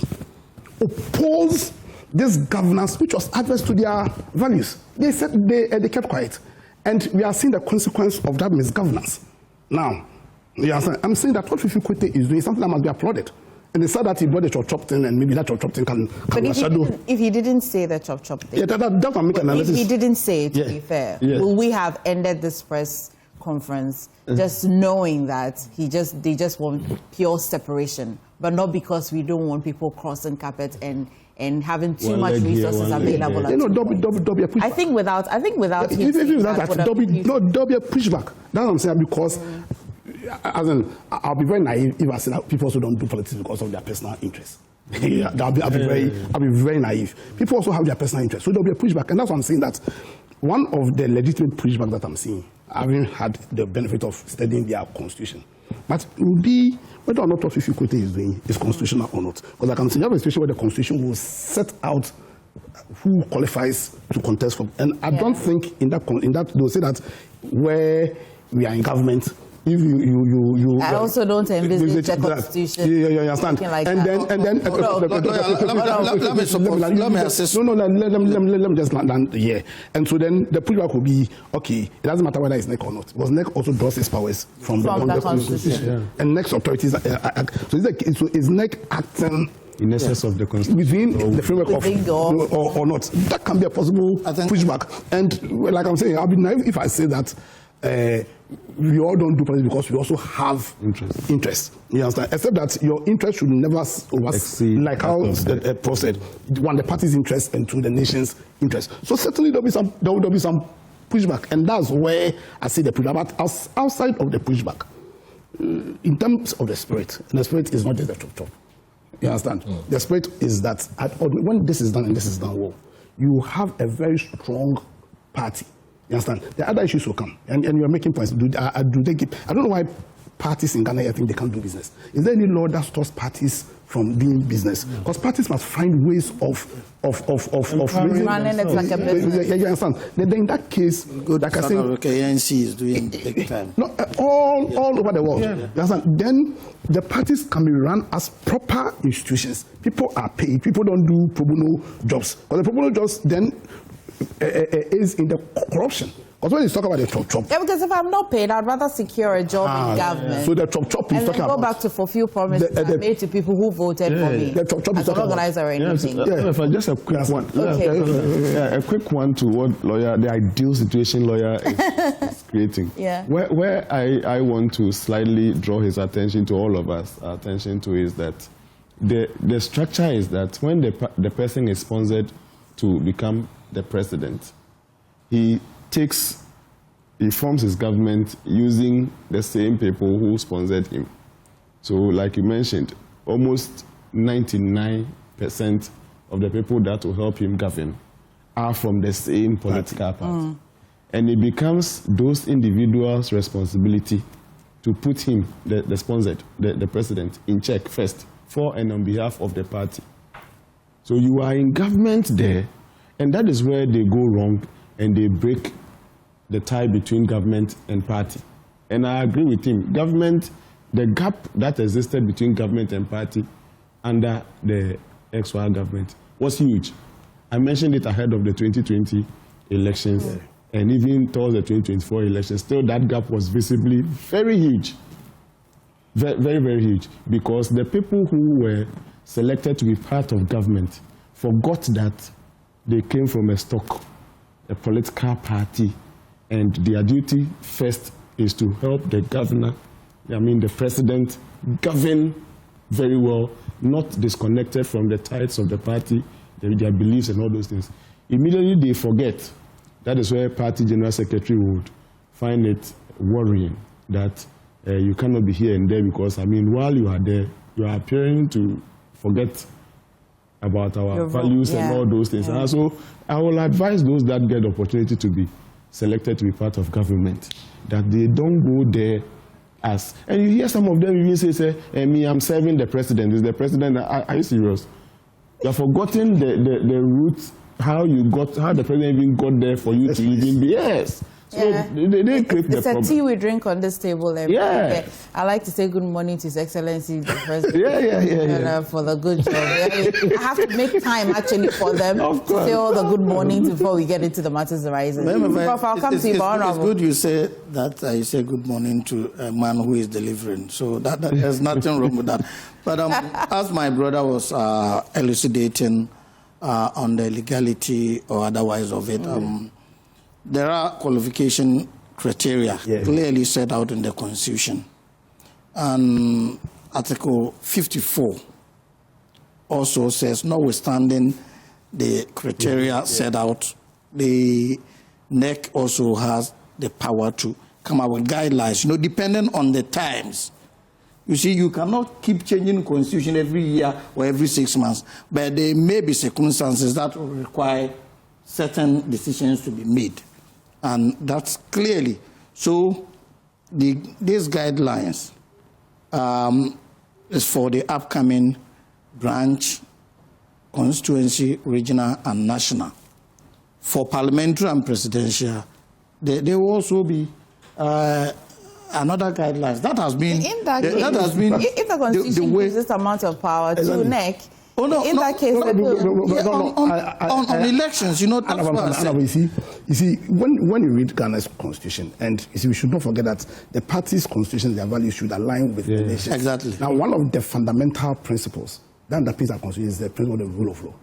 oppose this governance which was adverse to their values? They said they kept quiet. And we are seeing the consequence of that misgovernance. Now, I'm saying that what Fifi Kwete is doing is something that must be applauded. And they said that he brought the chop thing, and maybe that chop thing can if he didn't say the chop thing, yeah, that can make analysis. If he didn't say it, to be fair, will we have ended this press conference just knowing that they just want pure separation, but not because we don't want people crossing carpet and having too much resources available. I think without him saying there'll be a pushback. That's what I'm saying, because I'll be very naive if I say that people also don't do politics because of their personal interests. I'll be very naive. People also have their personal interests, so there'll be a pushback, and that's why I'm saying that one of the legitimate pushback that I'm seeing, I haven't had the benefit of studying their constitution, but it will be whether or not what Fifi Kwete is doing is constitutional or not. Because I can see you have a situation where the constitution will set out who qualifies to contest for, and I don't think in that they'll say that where we are in government. If you I also don't envisage the constitution. You understand? Like and then let me just land here. And so then the pushback will be, okay, it doesn't matter whether it's NEC or not, because NEC also draws its powers from the constitution. And NEC's authorities so is NEC acting in excess of the constitution within the framework of or not? That can be a possible pushback. And like I'm saying, I'll be naive if I say that we all don't do politics because we also have interest. You understand? Except that your interest should never exceed, like how Prof said, one, the party's interest and two, the nation's interest. So certainly there will be some pushback, and that's where I see the pushback. But outside of the pushback, in terms of the spirit is not just the chop. You understand? The spirit is that when this is done and this is done well, you have a very strong party. You understand? The other issues will come, and you're making points. Do they give? I don't know why parties in Ghana I think they can't do business. Is there any law that stops parties from doing business? Because parties must find ways of running it like a business. Yeah, you understand? Then in that case, good. Like I say, NDC is doing big time. No, all over the world. Yeah. You understand? Then the parties can be run as proper institutions. People are paid. People don't do pro bono jobs. Because the pro bono jobs then is in the corruption. Because when you talk about the chop. Yeah, because if I'm not paid, I'd rather secure a job in government. So the chop is talking about. And go back to fulfill promises I made to people who voted for me. The chop as an organizer or anything. Just a quick one. Okay. A quick one to what the ideal situation lawyer is creating. Yeah. Where I want to slightly draw his attention to all of us, attention to is that the structure is that when the person is sponsored to become the president, he forms his government using the same people who sponsored him. So like you mentioned, almost 99% of the people that will help him govern are from the same political party. And it becomes those individuals' responsibility to put him, the sponsored, the president, in check first for and on behalf of the party. So you are in government there, and that is where they go wrong and they break the tie between government and party. And I agree with him. Government, the gap that existed between government and party under the XY government was huge. I mentioned it ahead of the 2020 elections and even towards the 2024 elections. Still, that gap was visibly very huge. Very, very, very huge. Because the people who were selected to be part of government forgot that they came from a stock, a political party, and their duty first is to help the governor, the president, govern very well, not disconnected from the ties of the party, their beliefs and all those things. Immediately they forget. That is where party general secretary would find it worrying that you cannot be here and there because, while you are there, you are appearing to forget about our values and all those things. And so I will advise those that get the opportunity to be selected to be part of government, that they don't go there as, and you hear some of them even say I'm serving the president. Is the president, are you serious? You have forgotten the roots, how the president even got there for you to even be, yes. So they create the problem. It's a tea we drink on this table every day. I like to say good morning to His Excellency the President for the good job. I have to make time actually for them to say all the good mornings before we get into the matters arising. I'll come to you, Honorable. It's good you say that you say good morning to a man who is delivering. So that there's nothing wrong with that. But as my brother was elucidating on the legality or otherwise of it, there are qualification criteria clearly set out in the Constitution. And Article 54 also says, notwithstanding the criteria set out, the NEC also has the power to come up with guidelines, depending on the times. You see, you cannot keep changing the Constitution every year or every 6 months, but there may be circumstances that will require certain decisions to be made. And that's clearly. So these guidelines is for the upcoming branch, constituency, regional, and national. For parliamentary and presidential, there will also be another guidelines. That has been... In that case, if the Constitution gives this amount of power to NEC, in that case, on elections, you see, when you read Ghana's constitution, and you see, we should not forget that the party's constitution, their values should align with the nation. Exactly. Now, one of the fundamental principles that underpins our constitution is the principle of the rule of law.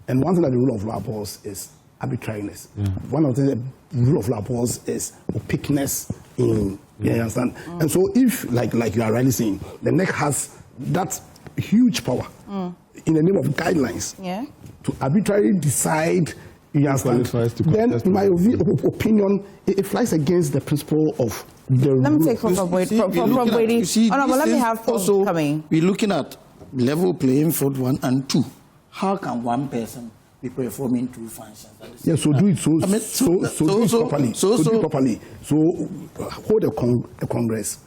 And one thing that the rule of law abhors is arbitrariness. One of the rule of law abhors is opaqueness in, you understand? And so if, like you are rightly saying, the NEC has that huge power in the name of guidelines to arbitrarily decide You understand? Then, in my opinion, it flies against the principle of the. Let me take from Brady. Let me have also coming. We're looking at level playing field 1 and 2. How can one person be performing 2 functions? Yeah, so do it do it properly. Do it properly. So hold a Congress.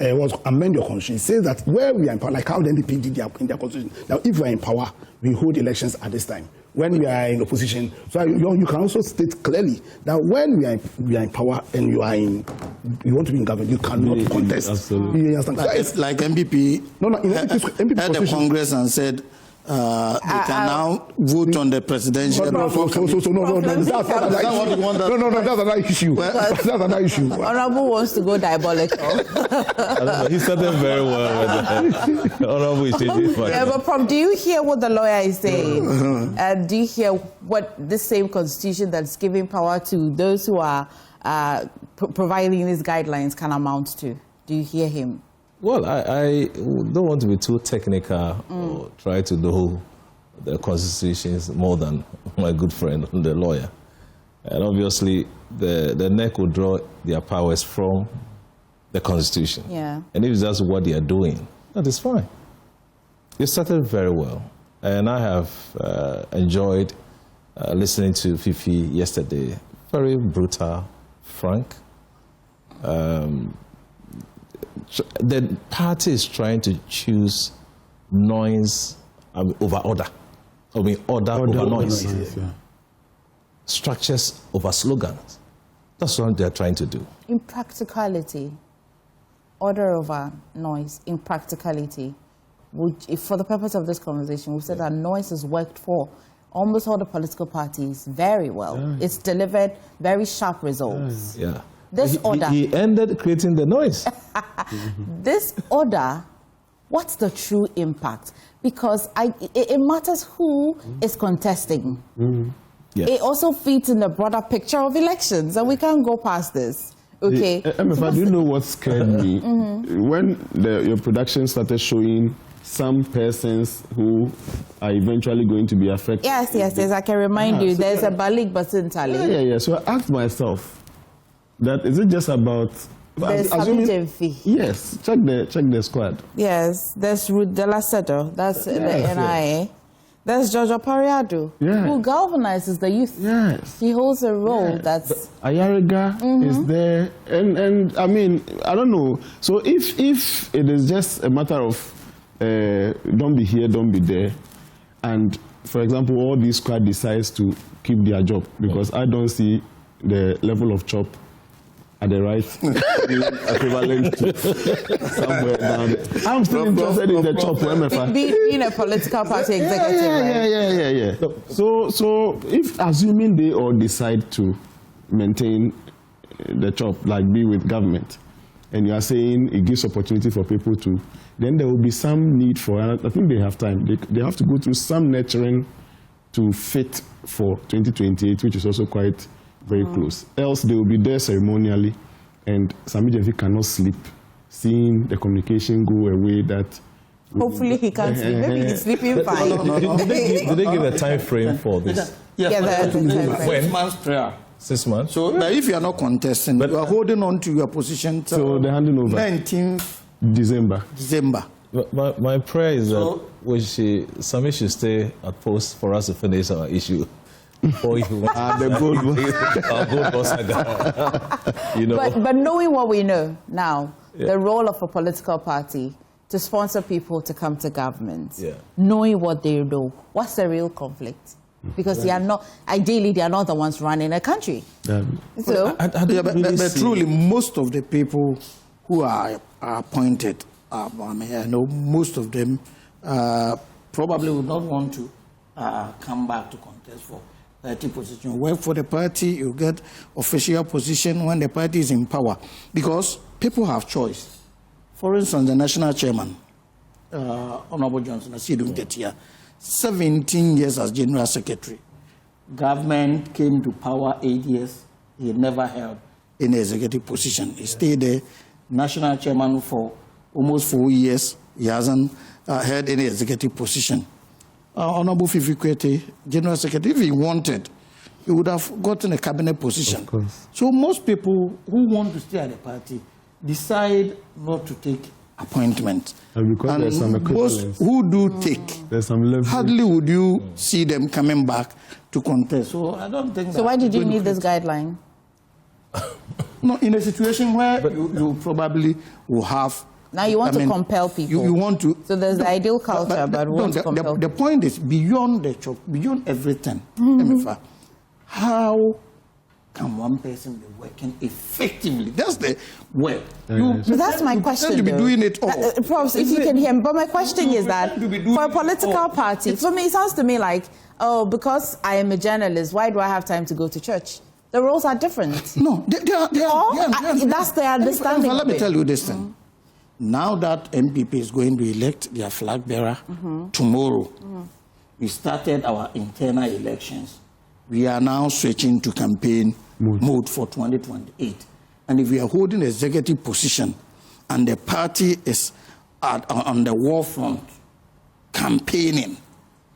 Amend your constitution. It says that where we are in power, like how the NDP did in their constitution. Now, if we are in power, we hold elections at this time. When we are in opposition, so you can also state clearly that when we are in power and you want to be in government, you cannot contest. Absolutely. You understand? It's like MPP. MPP had the Congress and said. They can now vote on the presidential. No, that's another issue. That's another issue. Honorable wants to go diabolical. He started very well with Honorable is changing. Yeah, but Prof, do you hear what the lawyer is saying? Do you hear what this same constitution that's giving power to those who are providing these guidelines can amount to? Do you hear him? Well, I don't want to be too technical or try to know the constitutions more than my good friend, the lawyer. And obviously, the NEC will draw their powers from the Constitution. Yeah. And if that's what they are doing, that is fine. It started very well. And I have enjoyed listening to Fifi yesterday. Very brutal, frank. The party is trying to choose noise over order. I mean, order over noise. Yeah. Structures over slogans. That's what they're trying to do. In practicality, order over noise, in practicality, for the purpose of this conversation, we've said that noise has worked for almost all the political parties very well. Yeah. It's delivered very sharp results. Yeah. This order. He ended creating the noise. This order, what's the true impact? Because it matters who is contesting. Yes. It also fits in the broader picture of elections, and we can't go past this. Okay. MFA, do you know what scared me? When your production started showing some persons who are eventually going to be affected. Yes. I can remind you, there's a Balik Basin Tali. Yeah. So I asked myself, that is it just about there's assuming, fee. Yes, check the squad. Yes, there's Ruth De La Sedo, that's the NIA. There's Jojo Pariado, who galvanizes the youth. Yes. He holds a role that's... Ayariga is there. And I mean, I don't know. So if it is just a matter of don't be here, don't be there, and, for example, all these squad decides to keep their job, because I don't see the level of chop at the right equivalent to somewhere down there. I'm still interested in the chop for MFA. Being a political party executive, right? So if assuming they all decide to maintain the chop, like be with government, and you are saying it gives opportunity for people to, then there will be some need for, I think they have time, they have to go through some nurturing to fit for 2028, which is also quite very close. Else they will be there ceremonially, and Sami Jenfi cannot sleep, seeing the communication go away that... Hopefully he can't sleep. Maybe he's sleeping fine. Did they give a time frame for this? Yes, when? 6 months prior. 6 months? So but if you are not contesting, you are holding on to your position so they're handing over 19th December. My prayer is that Sami should stay at post for us to finish our issue. Or if you want But knowing what we know now, the role of a political party to sponsor people to come to government, knowing what they know, what's the real conflict? Because they are not, ideally, they are not the ones running a country. So, but truly, most of the people who are appointed, I know most of them probably would not want to come back to contest for party position. You work for the party, you get official position when the party is in power. Because people have choice. For instance, the national chairman, Honorable Johnson, I see you don't get here, 17 years as general secretary. Government came to power 8 years. He never held any executive position. He stayed there, national chairman for almost 4 years. He hasn't held any executive position. Honorable Fifi Kwete, general secretary, if he wanted, he would have gotten a cabinet position. Of course. So most people who want to stay at the party decide not to take appointment. And because there's some those equivalence. who do take, There's some leverage. hardly would you see them coming back to contest. So I don't think. So why did you need this guideline? No, in a situation where you probably will have. Now you want to compel people. You want to. So there's the ideal culture, but we want to compel the point is beyond the job, beyond everything. Emifa, how can one person be working effectively? That's the way. But that's my question. To be doing it all. Prof, if you can hear me. But my question is that for a political party, for me, it sounds to me like, oh, because I am a journalist, why do I have time to go to church? The roles are different. No, they are. That's the understanding. Let me tell you this thing. Now that MPP is going to elect their flag bearer tomorrow, we started our internal elections. We are now switching to campaign mode for 2028. And if we are holding an executive position and the party is on the war front campaigning,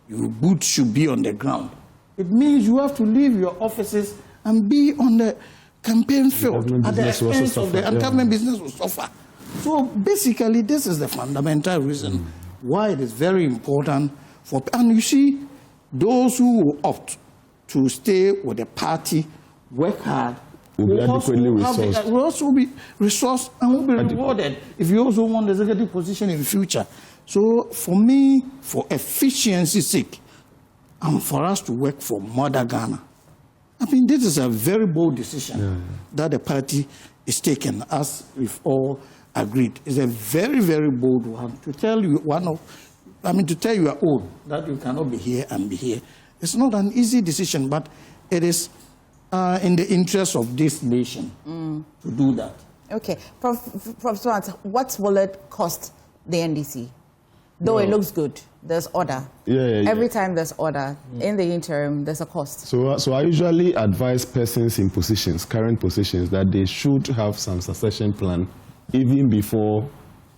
your boots should be on the ground. It means you have to leave your offices and be on the campaign field at the expense of the government business will suffer. So basically, this is the fundamental reason why it is very important for, and you see, those who will opt to stay with the party, work hard, will also be resourced and will be rewarded if you also want the executive position in the future. So for me, for efficiency's sake, and for us to work for Mother Ghana, I mean, this is a very bold decision that the party is taking, as we've all agreed. It's a very, very bold one to tell you to tell your own that you cannot be here and be here. It's not an easy decision, but it is in the interest of this nation to do that. Okay. Prof. Swart, what will it cost the NDC? Though it looks good, there's order. Every time there's order, in the interim, there's a cost. So I usually advise persons in positions, current positions, that they should have some succession plan even before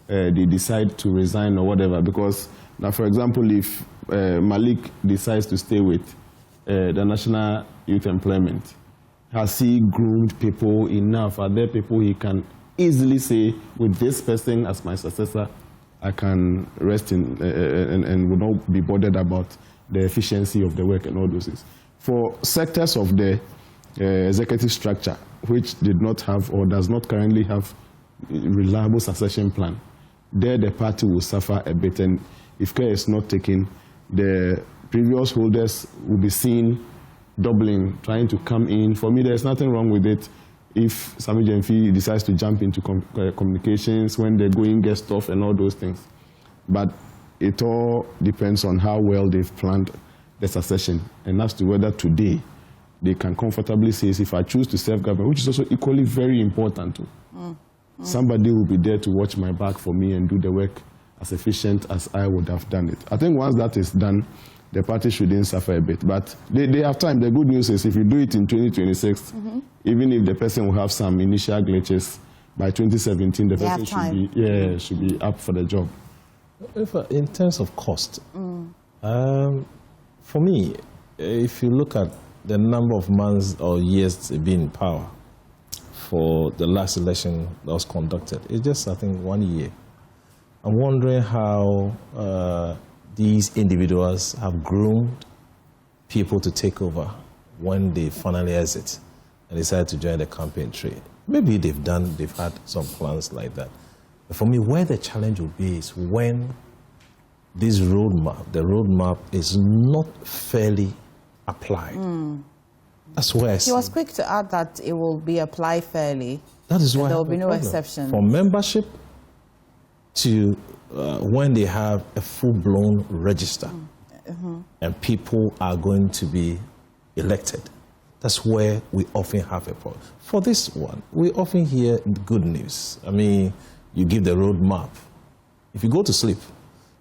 they decide to resign or whatever. Because now, for example, if Malik decides to stay with the National Youth Employment, has he groomed people enough? Are there people he can easily say, with this person as my successor, I can rest in and will not be bothered about the efficiency of the work and all those things. For sectors of the executive structure, which did not have or does not currently have reliable succession plan, there the party will suffer a bit, and if care is not taken, the previous holders will be seen doubling, trying to come in. For me, there's nothing wrong with it if Sami Jemfi decides to jump into communications when the going gets tough and all those things. But it all depends on how well they've planned the succession, and as to whether today they can comfortably say, if I choose to serve government, which is also equally very important too. Somebody will be there to watch my back for me and do the work as efficient as I would have done it. I think once that is done, the party shouldn't suffer a bit. But they have time. The good news is if you do it in 2026, even if the person will have some initial glitches, by 2017, the person should be up for the job. In terms of cost, for me, if you look at the number of months or years being in power for the last election that was conducted, it's just, I think, 1 year. I'm wondering how these individuals have groomed people to take over when they finally exit and decide to join the campaign trail. Maybe they've had some plans like that. But for me, where the challenge will be is when this roadmap, the roadmap is not fairly applied. That's where I see. He was quick to add that it will be applied fairly. That is why there will be no exception. From membership to when they have a full-blown register and people are going to be elected. That's where we often have a problem. For this one, we often hear good news. I mean, you give the roadmap. If you go to sleep,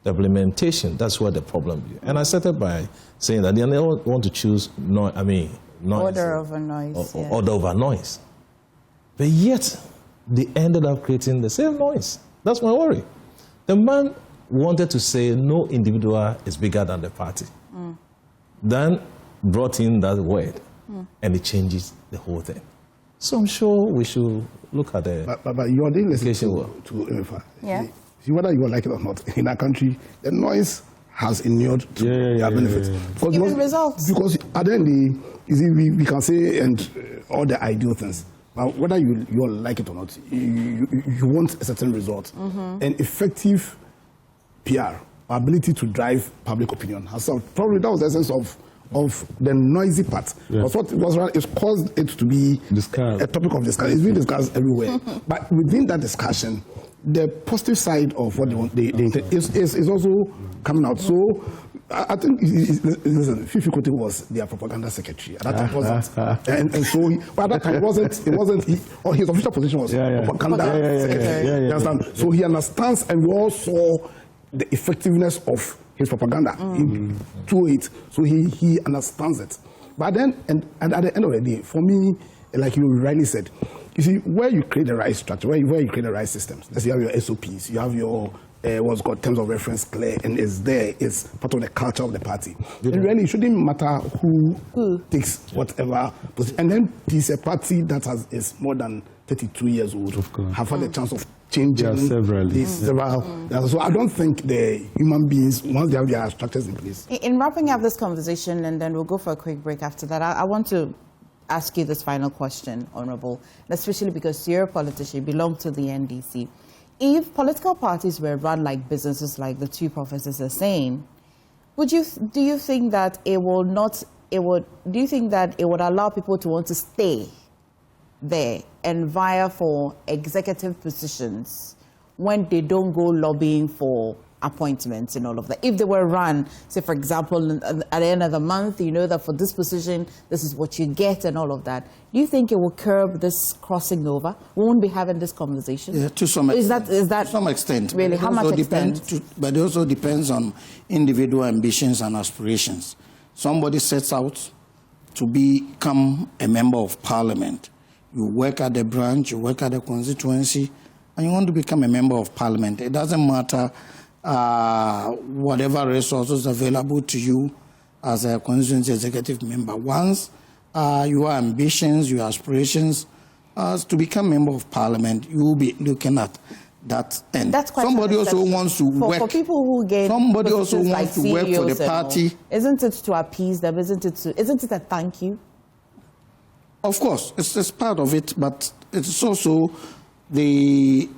the implementation, that's where the problem is. And I started by saying that they don't want to choose noise. Order over noise. Order over noise. But yet, they ended up creating the same noise. That's my worry. The man wanted to say no individual is bigger than the party. Then brought in that word. and it changes the whole thing. So I'm sure we should look at the But you are doing listening education to MFA. Yeah. See, whether you like it or not, in our country, the noise has inured to their benefits. Because Giving results. Because at the end, you see, we can say all the ideal things. But whether you like it or not, you want a certain result. And effective PR, ability to drive public opinion, has solved. Probably that was the essence of the noisy part. Yeah. Because what was right, it caused it to be Discussed. a topic of discussion. It's being discussed everywhere. But within that discussion, the positive side of what they want is also coming out. So I think, listen, Fifi Kote was their propaganda secretary. At that time, wasn't. And so, but at that time, it wasn't his official position was propaganda secretary. You understand? So he understands, and we all saw the effectiveness of his propaganda through it. So he understands it. But then, and at the end of the day, for me, like you rightly said, you see, where you create the right structure, where you create the right systems, let's say you have your SOPs, you have your what's called terms of reference clear, and it's part of the culture of the party. It really shouldn't matter who takes whatever position. And then it's a party that is more than 32 years old, have had a chance of changing several. So I don't think the human beings, once they have their structures in place. In wrapping up this conversation, and then we'll go for a quick break after that, I want to ask you this final question, Honorable, especially because you're a politician, you belong to the NDC. If political parties were run like businesses, like the two professors are saying, do you think that it would allow people to want to stay there and vie for executive positions when they don't go lobbying for appointments and all of that? If they were run, say for example, at the end of the month, you know that for this position, this is what you get and all of that. Do you think it will curb this crossing over? We won't be having this conversation? Yeah, to some extent. Is that to some extent. Really, how much extent? But it also depends on individual ambitions and aspirations. Somebody sets out to become a member of parliament. You work at the branch, you work at the constituency, and you want to become a member of parliament. It doesn't matter whatever resources available to you as a constituency executive member. Once your ambitions, your aspirations to become member of parliament, you will be looking at that end. That's quite somebody also wants to work. For people who get somebody also wants like to work for the party. Isn't it to appease them? Isn't it a thank you? Of course, it's part of it, but it's also the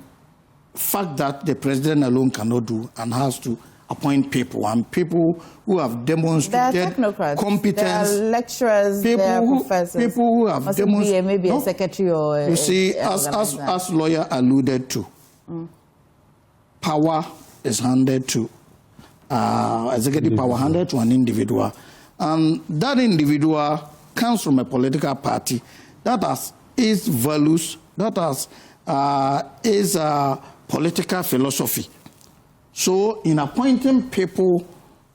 fact that the president alone cannot do and has to appoint people, and people who have demonstrated competence. There are lecturers, there are professors. People who have demonstrated. Maybe a secretary or you see, as lawyer alluded to, power is handed to executive power handed to an individual, and that individual comes from a political party that has its values, that has its political philosophy. So in appointing people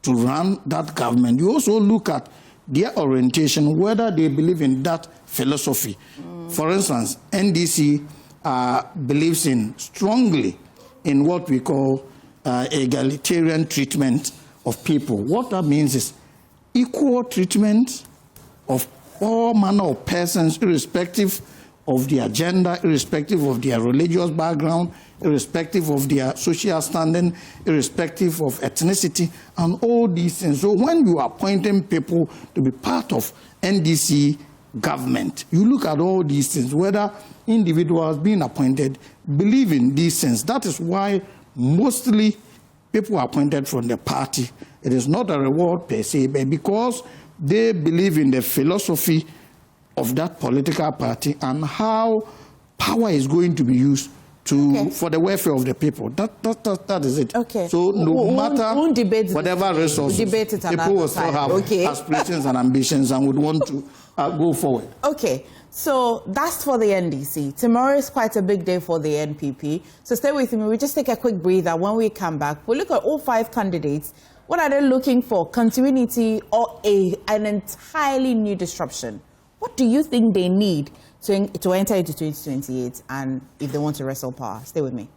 to run that government, you also look at their orientation, whether they believe in that philosophy. For instance, NDC believes strongly in what we call egalitarian treatment of people. What that means is equal treatment of all manner of persons, irrespective of their gender, irrespective of their religious background, irrespective of their social standing, irrespective of ethnicity, and all these things. So when you are appointing people to be part of NDC government, you look at all these things, whether individuals being appointed believe in these things. That is why mostly people are appointed from the party. It is not a reward per se, but because they believe in the philosophy of that political party and how power is going to be used for the welfare of the people. That is it. Okay. So no matter whatever resources, people will still have aspirations and ambitions and would want to go forward. Okay. So that's for the NDC. Tomorrow is quite a big day for the NPP. So stay with me. We'll just take a quick breather. When we come back, we'll look at all 5 candidates. What are they looking for? Continuity or an entirely new disruption? What do you think they need to enter into 2028 and if they want to wrestle power? Stay with me.